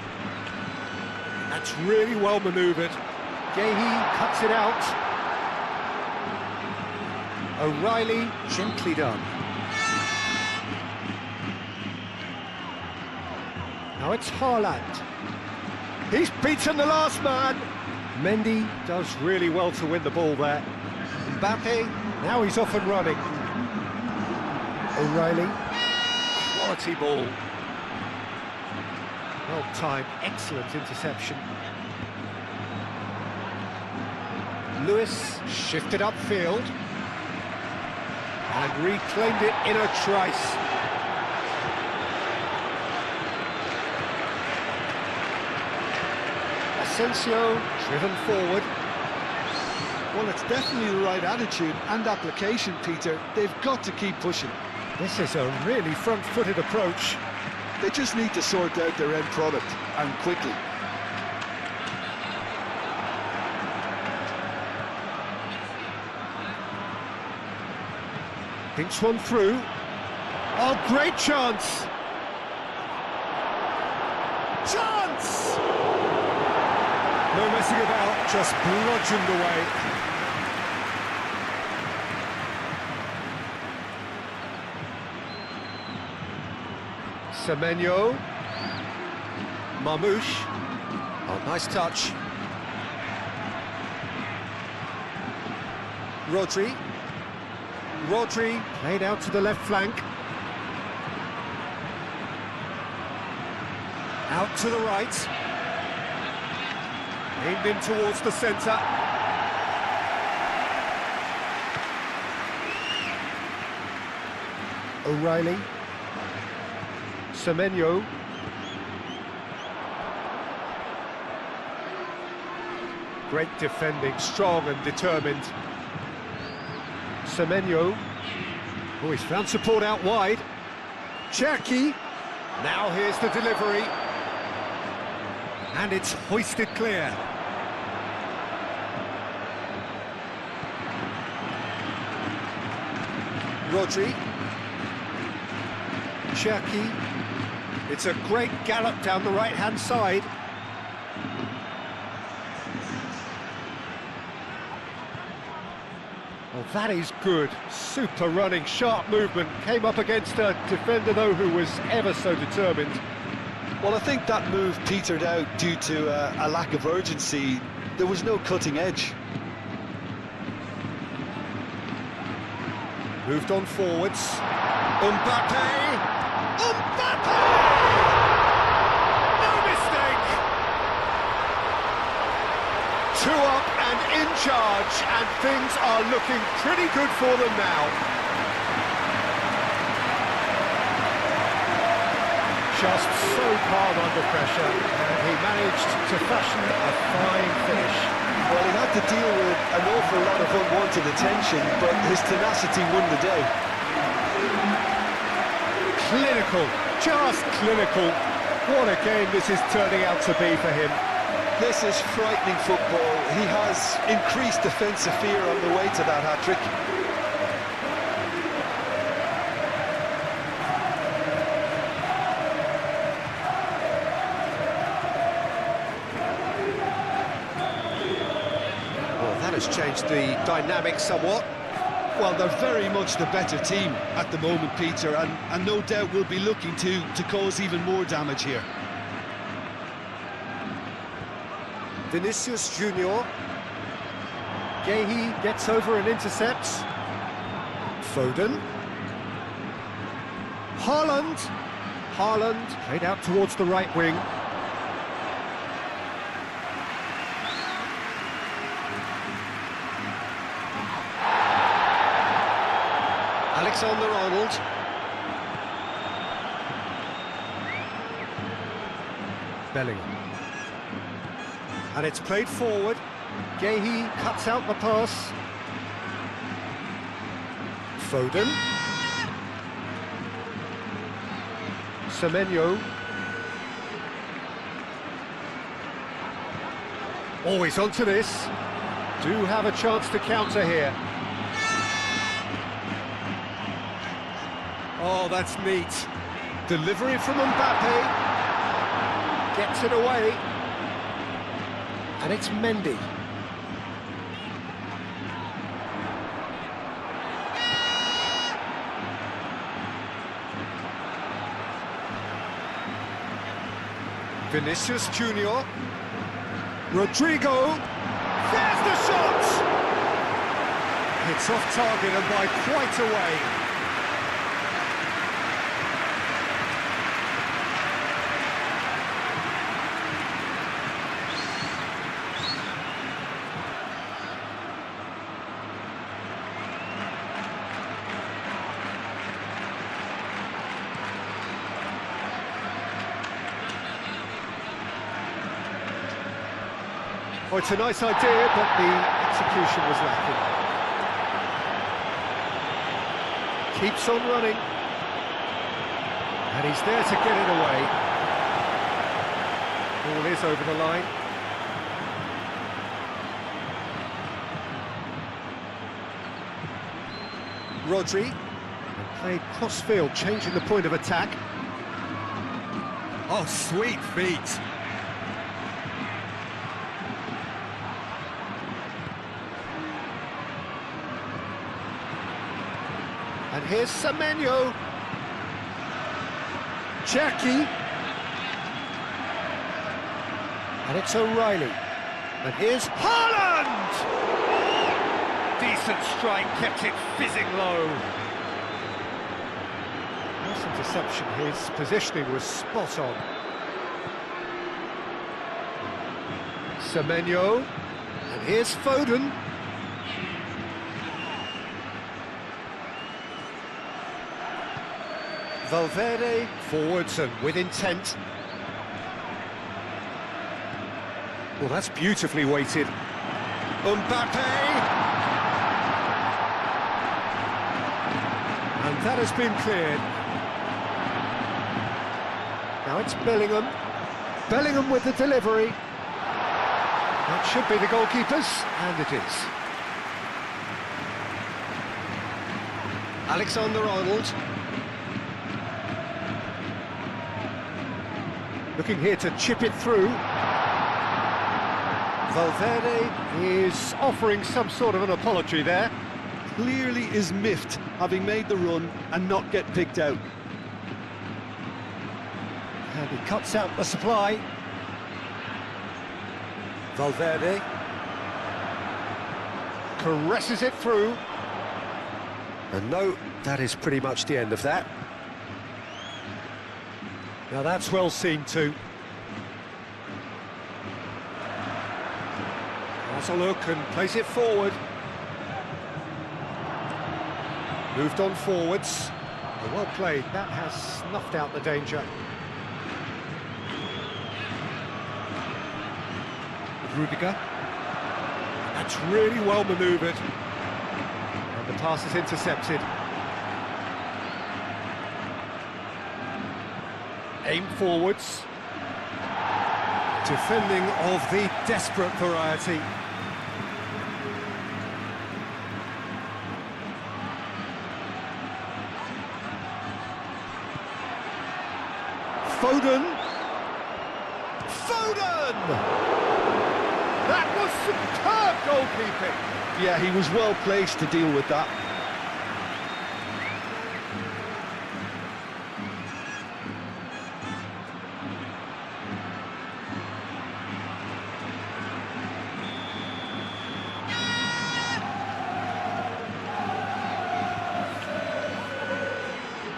That's really well manoeuvred. Gehi cuts it out. O'Reilly, gently done. Now it's Haaland. He's beaten the last man. Mendy does really well to win the ball there. Mbappe, now he's off and running. O'Reilly, quality ball. Well timed, excellent interception. Lewis shifted upfield and reclaimed it in a trice. Asensio driven forward. Well, it's definitely the right attitude and application, Peter. They've got to keep pushing. This is a really front-footed approach. They just need to sort out their end product, and quickly. Thinks one through. Oh, great chance! Chance! No messing about, just bludgeoned away. Semenyo. Marmouche. Oh, nice touch. Rodri. Rodri played out to the left flank. Out to the right. Aimed in towards the centre. O'Reilly. Semenyo. Great defending, strong and determined. Semenyo. Oh, he's found support out wide. Cherki. Now here's the delivery. And it's hoisted clear. Rodri. Cherki. It's a great gallop down the right-hand side. Well, that is good. Super running, sharp movement. Came up against a defender, though, who was ever so determined. Well, I think that move petered out due to a lack of urgency. There was no cutting edge. Moved on forwards. Mbappe! Mbappe! No mistake! 2 up and in charge, and things are looking pretty good for them now. Just so calm under pressure, and he managed to fashion a fine finish. Well, he had to deal with an awful lot of unwanted attention, but his tenacity won the day. Clinical, just clinical. What a game this is turning out to be for him. This is frightening football. He has increased defensive fear on the way to that hat-trick. Well, that has changed the dynamic somewhat. Well, they're very much the better team at the moment, Peter, and no doubt will be looking to cause even more damage here. Vinicius Junior. Gehi gets over and intercepts. Foden. Haaland. Haaland played out towards the right wing. Alexander-Arnold. Bellingham. And it's played forward. Gehi cuts out the pass. Foden. Semenyo. Always onto this. Do have a chance to counter here. Oh, that's neat. Delivery from Mbappe. Gets it away. And it's Mendy. Vinicius Junior. Rodrigo. There's the shot! It's off target and by quite a way. Oh, it's a nice idea, but the execution was lacking. Keeps on running. And he's there to get it away. Ball is over the line. Rodri. And played cross-field, changing the point of attack. Oh, sweet feet. And here's Semenyo. Jackie. And it's O'Reilly. And here's Haaland! Decent strike, kept it fizzing low. Nice interception, his positioning was spot on. Semenyo. And here's Foden. Valverde forwards and with intent. Well, that's beautifully weighted. Mbappe! And that has been cleared. Now it's Bellingham. Bellingham with the delivery. That should be the goalkeeper's, and it is. Alexander-Arnold. Looking here to chip it through. Valverde is offering some sort of an apology there. Clearly is miffed, having made the run and not get picked out. And he cuts out the supply. Valverde. Caresses it through. And no, that is pretty much the end of that. Now that's well seen too. Has a look and plays it forward. Moved on forwards. Well played, that has snuffed out the danger. Rudiger. That's really well manoeuvred. And the pass is intercepted. Aim forwards. Defending of the desperate variety. Foden! Foden! That was superb goalkeeping! Yeah, he was well placed to deal with that.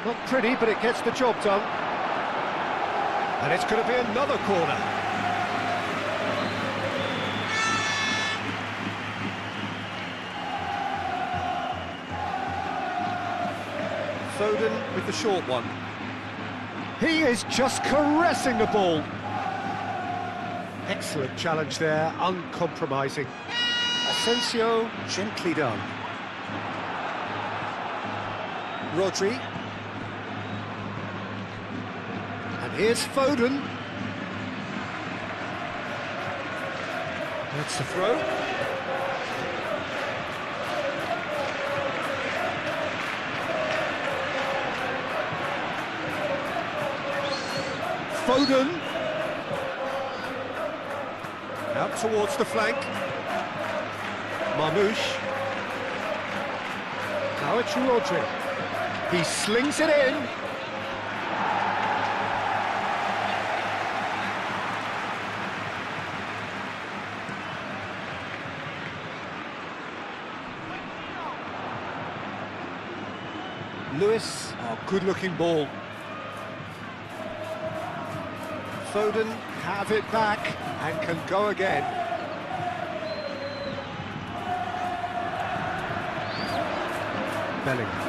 Not pretty, but it gets the job done. And it's going to be another corner. Foden with the short one. He is just caressing the ball. Excellent challenge there, uncompromising. Asensio, gently done. Rodri. And here's Foden. That's the throw. Foden. Out towards the flank. Marmoush. Now it's Rodri. He slings it in. Lewis, oh, good-looking ball. Foden have it back and can go again. Bellingham.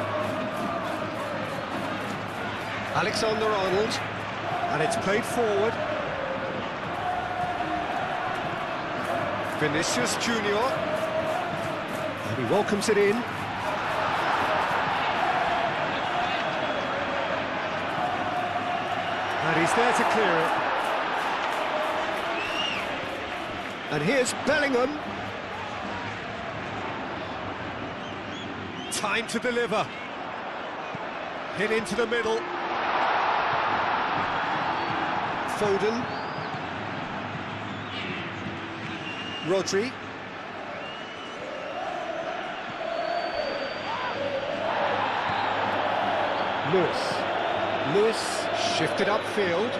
Alexander-Arnold, and it's played forward. Vinicius Junior, and he welcomes it in. And he's there to clear it. And here's Bellingham. Time to deliver. Hit into the middle. Foden. Rodri. Lewis shifted upfield.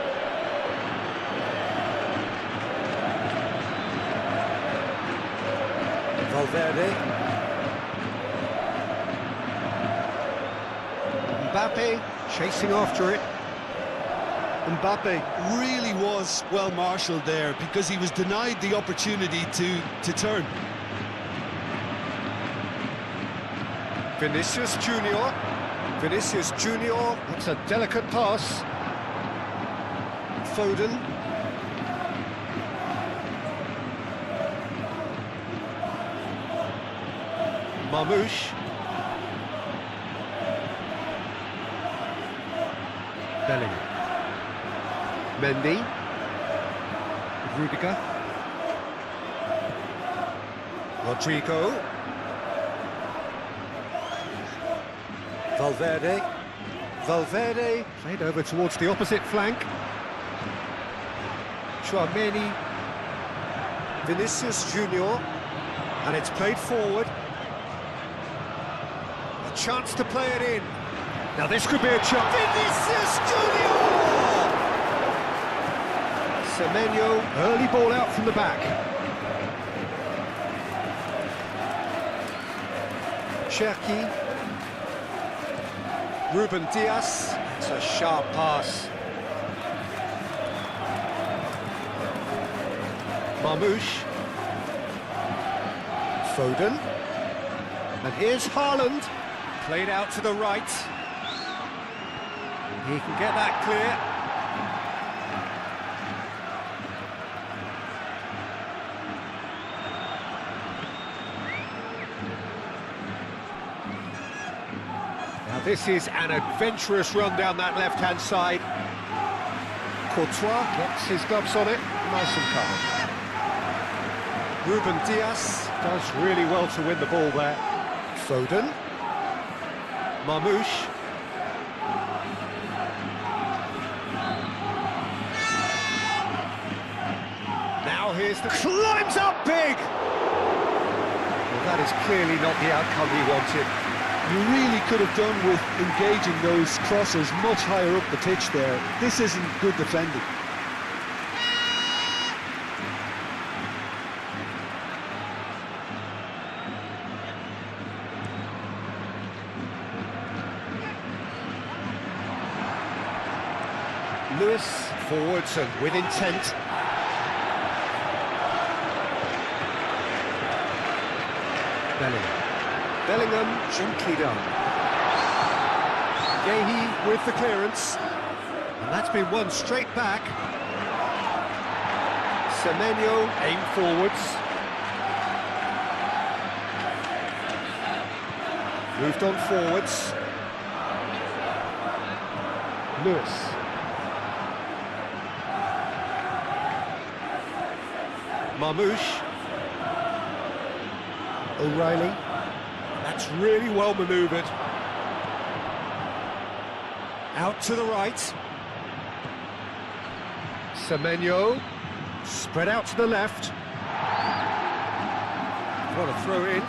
Valverde. Mbappe chasing after it. Mbappe really was well marshalled there because he was denied the opportunity to turn. Vinicius Junior. Vinicius Junior, that's a delicate pass. Foden. Marmoush. Bellingham. Mendy. Rudiger. Rodrigo. Valverde played over towards the opposite flank. Tchouaméni. Vinicius Junior, and it's played forward. A chance to play it in. Now this could be a chance. Vinicius Junior! Semenyo, early ball out from the back. Cherki. Ruben Dias, it's a sharp pass. Marmoush. Foden. And here's Haaland. Played out to the right. He can get that clear. This is an adventurous run down that left-hand side. Courtois gets his gloves on it, nice and calm. Ruben Dias does really well to win the ball there. Foden. Marmoush. Now here's the... climbs up big! Well, that is clearly not the outcome he wanted. You really could have done with engaging those crossers much higher up the pitch there. This isn't good defending. Lewis forwards and with intent. Bellingham gently done. Gehi with the clearance. And that's been won straight back. Semenyo aim forwards. Moved on forwards. Lewis. Marmoush. O'Reilly. That's really well manoeuvred. Out to the right. Semenyo. Spread out to the left. What a throw in.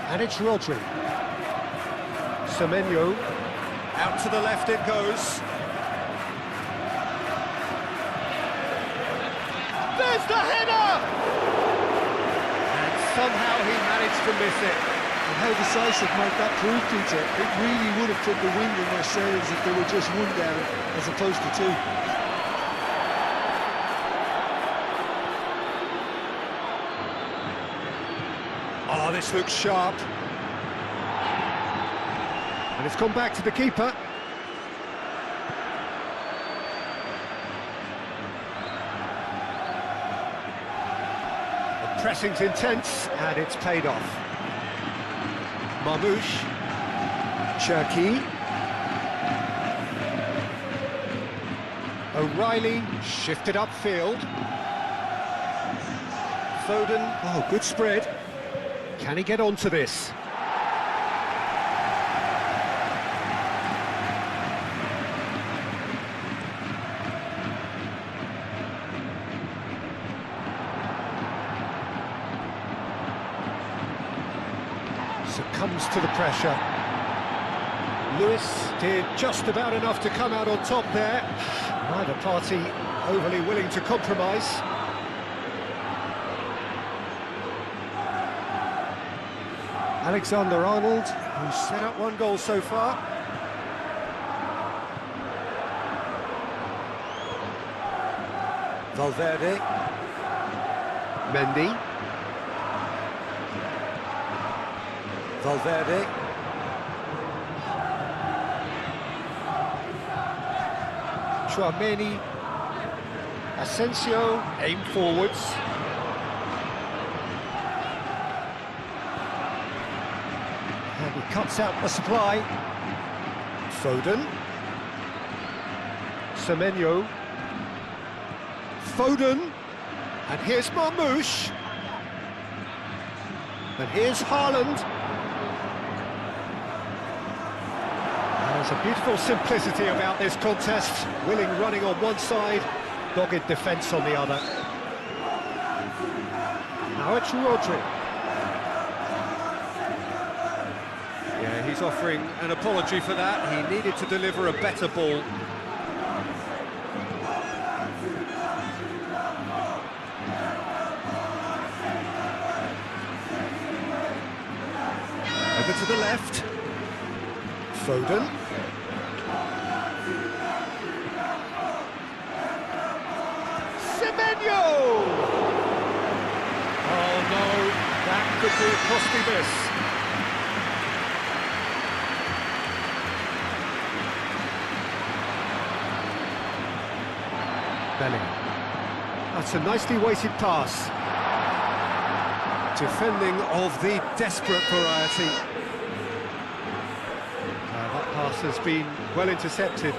And it's Rodri. Semenyo. Out to the left it goes. There's the header! And somehow he managed to miss it. And how decisive might that prove, Peter? It really would have put the wind in their sails if they were just one down as opposed to two. Oh, this looks sharp. And it's gone back to the keeper. The pressing's intense, and it's paid off. Marmoush. Cherki. O'Reilly shifted upfield. Foden. Oh, good spread. Can he get onto this? Succumbs to the pressure. Lewis did just about enough to come out on top there. Neither party overly willing to compromise. Alexander-Arnold, who's set up one goal so far. Valverde. Mendy. Valverde. Tchouaméni. Asensio, aim forwards. And he cuts out the supply. Foden. Semenyo. Foden. And here's Marmoush. And here's Haaland. There's a beautiful simplicity about this contest. Willing running on one side, dogged defence on the other. Now it's Rodri. Yeah, he's offering an apology for that. He needed to deliver a better ball. Over to the left. Foden. Semenyo! Oh no, that could be a costly miss. Bellingham. That's a nicely weighted pass. Defending of the desperate variety. pass has been well intercepted.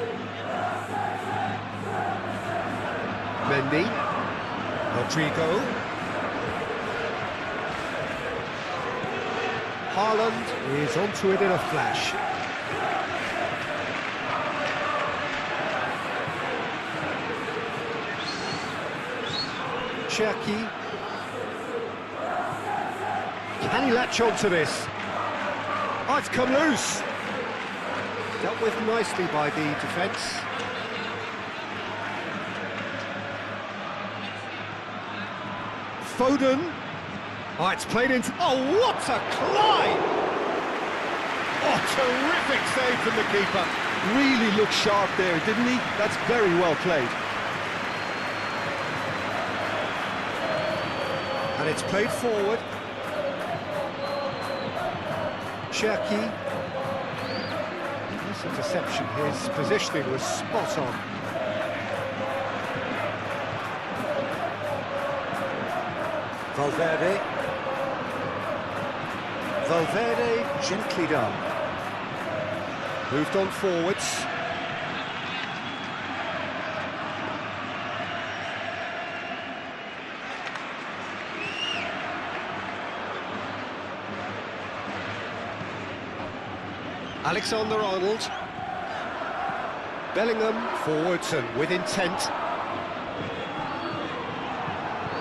Mendy, Rodrigo, Haaland is onto it in a flash. Cherki. Can he latch on to this? Oh, it's come loose. Dealt with nicely by the defence. Foden. Oh, it's played into... Oh, what a climb! Oh, terrific save from the keeper. Really looked sharp there, didn't he? That's very well played. And it's played forward. Cherki. Nice interception. His positioning was spot on. Valverde. Valverde gently done. Moved on forwards. Alexander-Arnold. Bellingham forwards and with intent.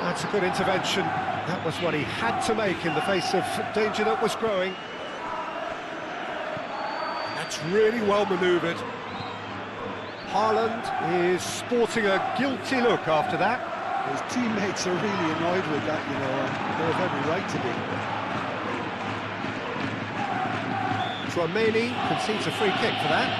That's a good intervention. That was what he had to make in the face of danger that was growing. That's really well manoeuvred. Haaland is sporting a guilty look after that. His teammates are really annoyed with that, you know, and they have every right to be. Tchouaméni concedes a free kick for that.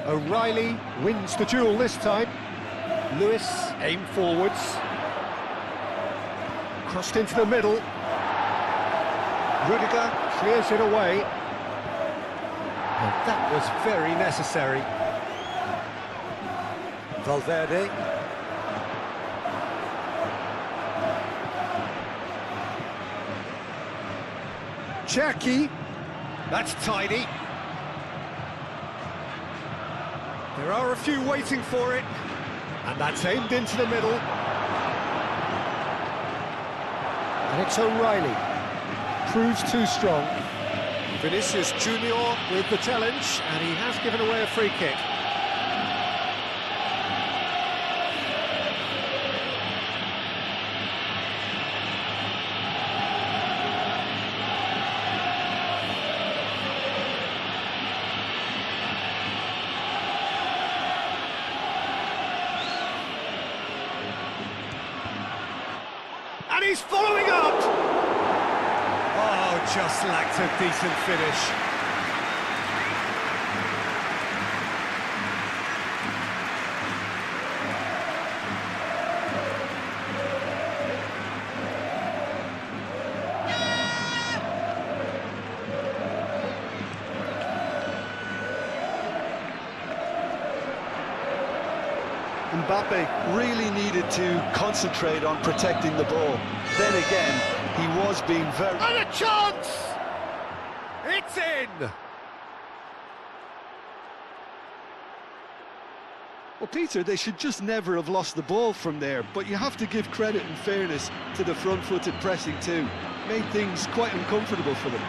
O'Reilly wins the duel this time. Lewis aimed forwards. Crossed into the middle. Rudiger clears it away. And that was very necessary. Valverde. Cherki. That's tidy. There are a few waiting for it, and that's aimed into the middle. And it's O'Reilly. Proves too strong. Vinicius Junior with the challenge, and he has given away a free kick. And he's following up! Oh, just lacked a decent finish. Mbappe really needed to concentrate on protecting the ball. Then again, he was being very... And a chance! It's in! Well, Peter, they should just never have lost the ball from there, but you have to give credit and fairness to the front-footed pressing too. Made things quite uncomfortable for them.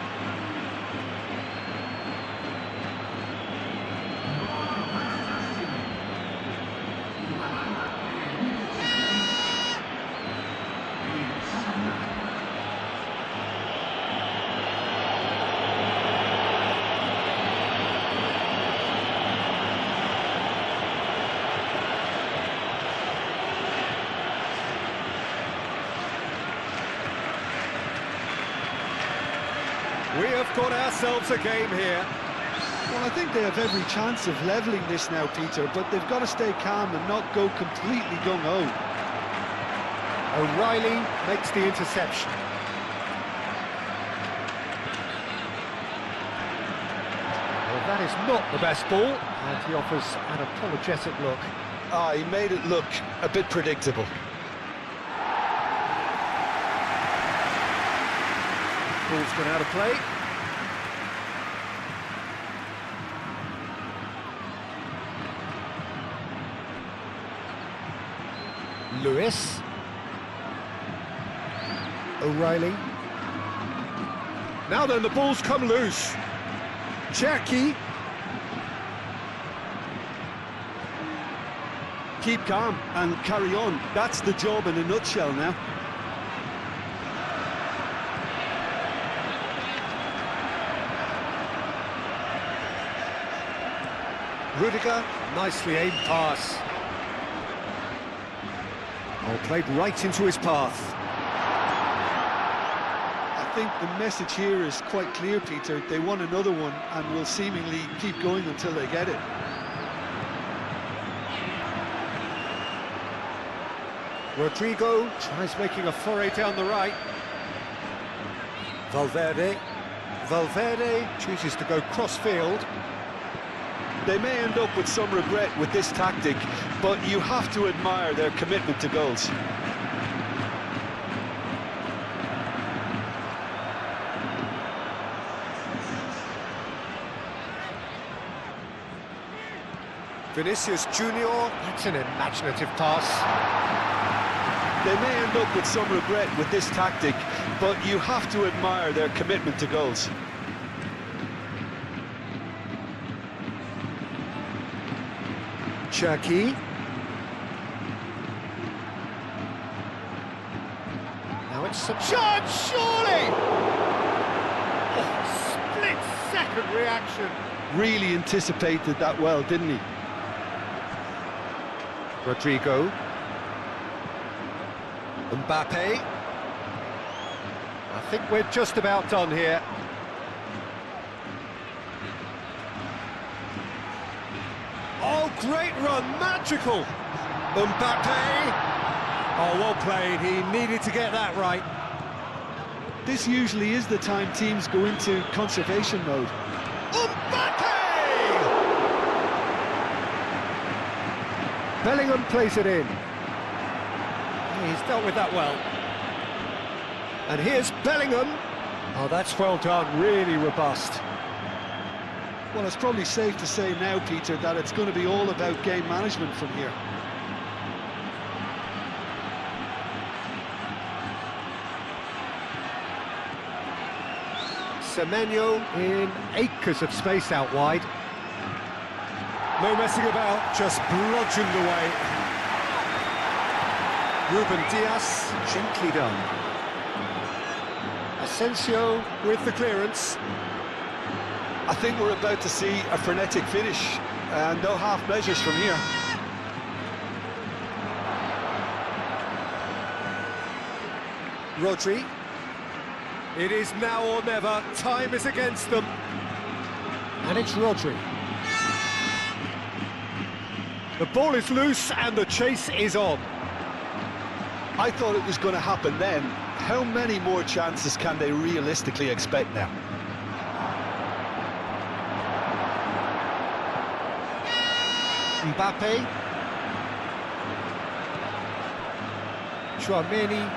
We have got ourselves a game here. Well, I think they have every chance of levelling this now, Peter, but they've got to stay calm and not go completely gung-ho. O'Reilly makes the interception. Well, that is not the best ball, and he offers an apologetic look. Ah, he made it look a bit predictable. Ball's gone out of play. Lewis. O'Reilly. Now then, the ball's come loose. Cherky. Keep calm and carry on. That's the job in a nutshell now. Rudiger, nicely aimed pass. Oh, played right into his path. I think the message here is quite clear, Peter. They want another one and will seemingly keep going until they get it. Rodrigo tries making a foray down the right. Valverde. Valverde chooses to go cross-field. They may end up with some regret with this tactic, but you have to admire their commitment to goals. Vinicius Junior, that's an imaginative pass. They may end up with some regret with this tactic, but you have to admire their commitment to goals. Cherky. Now it's a chance, surely! Oh, split-second reaction. Really anticipated that well, didn't he? Rodrigo. Mbappe. I think we're just about done here. Oh, great run, magical! Mbappe! Oh, well played, he needed to get that right. This usually is the time teams go into conservation mode. Mbappe! Bellingham plays it in. He's dealt with that well. And here's Bellingham. Oh, that's well done, really robust. Well, it's probably safe to say now, Peter, that it's going to be all about game management from here. Semenyo in acres of space out wide. No messing about, just bludgeoned away. Ruben Dias, gently done. Asensio with the clearance. I think we're about to see a frenetic finish, and no half measures from here. Rodri. It is now or never, time is against them. And it's Rodri. The ball is loose and the chase is on. I thought it was going to happen then. How many more chances can they realistically expect now? Mbappe. Tchouaméni.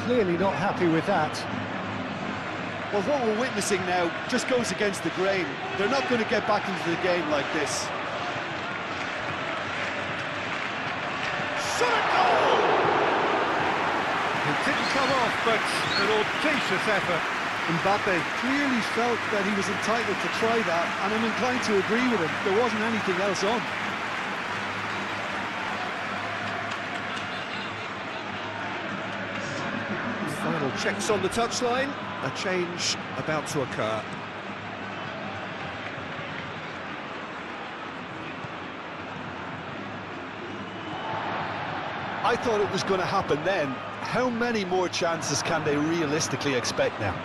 Clearly not happy with that. Well, what we're witnessing now just goes against the grain. They're not going to get back into the game like this. Shot goal! It didn't come off, but an audacious effort. Mbappe clearly felt that he was entitled to try that, and I'm inclined to agree with him. There wasn't anything else on. Final checks on the touchline. A change about to occur. I thought it was going to happen then. How many more chances can they realistically expect now?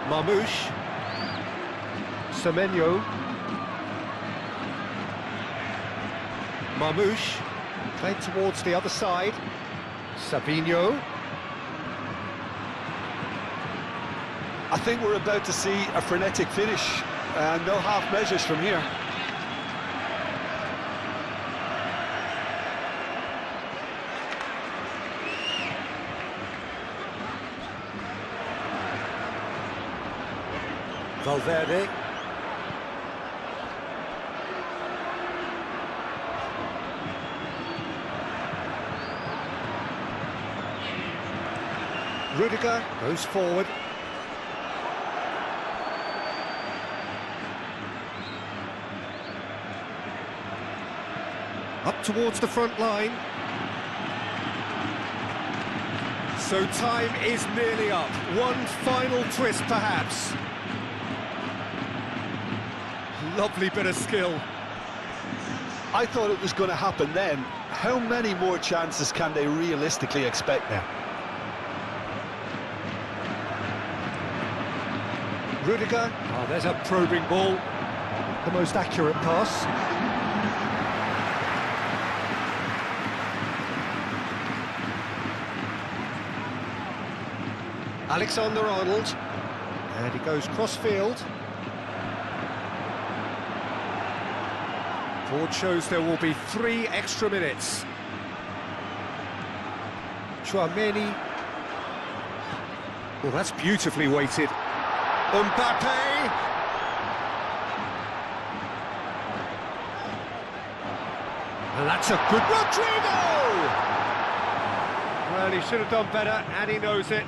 Marmouche. Semenyo. Marmouche. Played towards the other side. Sabinho. I think we're about to see a frenetic finish, and no half measures from here. Valverde. Rudiger goes forward. Up towards the front line. So time is nearly up. One final twist, perhaps. Lovely bit of skill. I thought it was going to happen then. How many more chances can they realistically expect now? Rudiger. Oh, there's a probing ball. The most accurate pass. Alexander-Arnold. And he goes cross-field. Board shows there will be 3 extra minutes. Tchouaméni. Well, that's beautifully weighted. Mbappe! And that's a good Rodrigo! Well, he should have done better, and he knows it.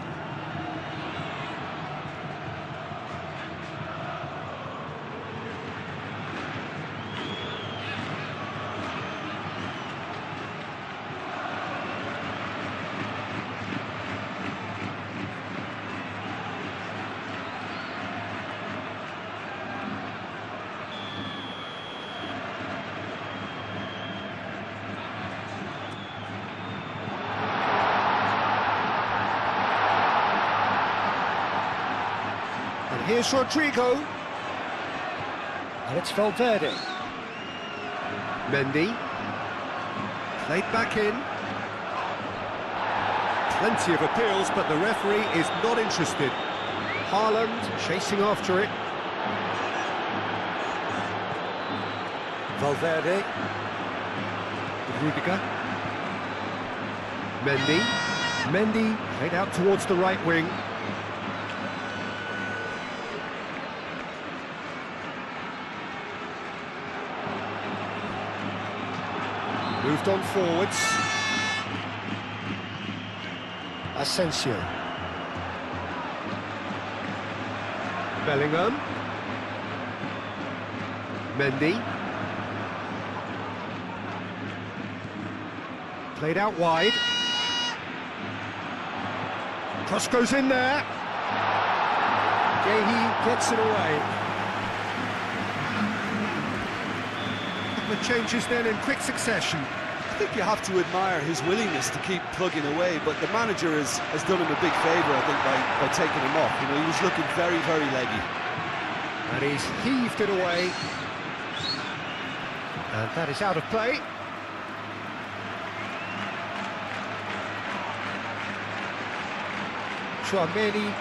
And here's Rodrigo. And it's Valverde. Mendy. Played back in. Plenty of appeals, but the referee is not interested. Haaland chasing after it. Valverde. Rudiger. Mendy. Mendy played out towards the right wing. Moved on forwards. Asensio. Bellingham. Mendy. Played out wide. Cross goes in there. Gehi gets it away. The changes then in quick succession. I think you have to admire his willingness to keep plugging away, but the manager has done him a big favour, I think, by taking him off. You know, he was looking very, very leggy. And he's heaved it away. And that is out of play. Tchouaméni.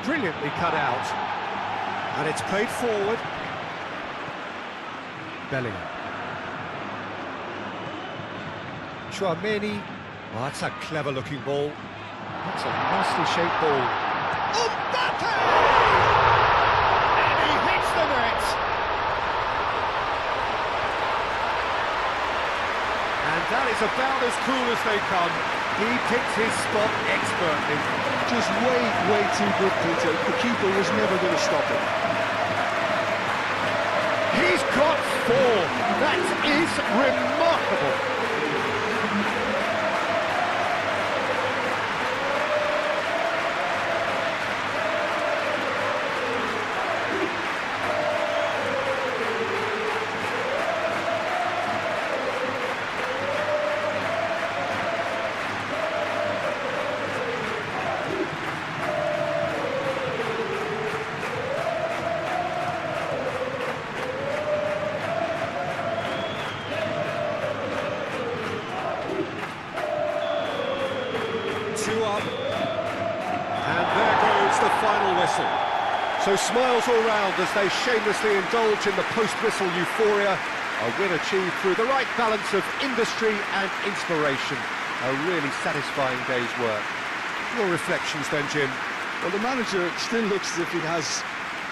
Brilliantly cut out. And it's played forward. Bellingham. Tchouaméni. Oh, that's a clever-looking ball. That's a nicely shaped ball. Mbappe! And he hits the net! And that is about as cool as they come. He picked his spot expertly. Just way too good, Peter. The keeper was never going to stop him. He's got 4. That is remarkable. up. And there goes the final whistle. So smiles all round as they shamelessly indulge in the post-whistle euphoria. A win achieved through the right balance of industry and inspiration. A really satisfying day's work. Your reflections then, Jim? Well, the manager still looks as if he has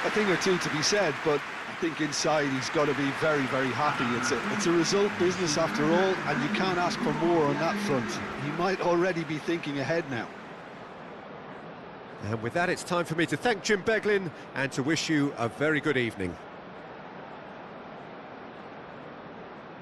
a thing or two to be said, but I think inside he's got to be very, very happy. It's a result business after all, and you can't ask for more on that front. He might already be thinking ahead now. And with that, it's time for me to thank Jim Beglin and to wish you a very good evening.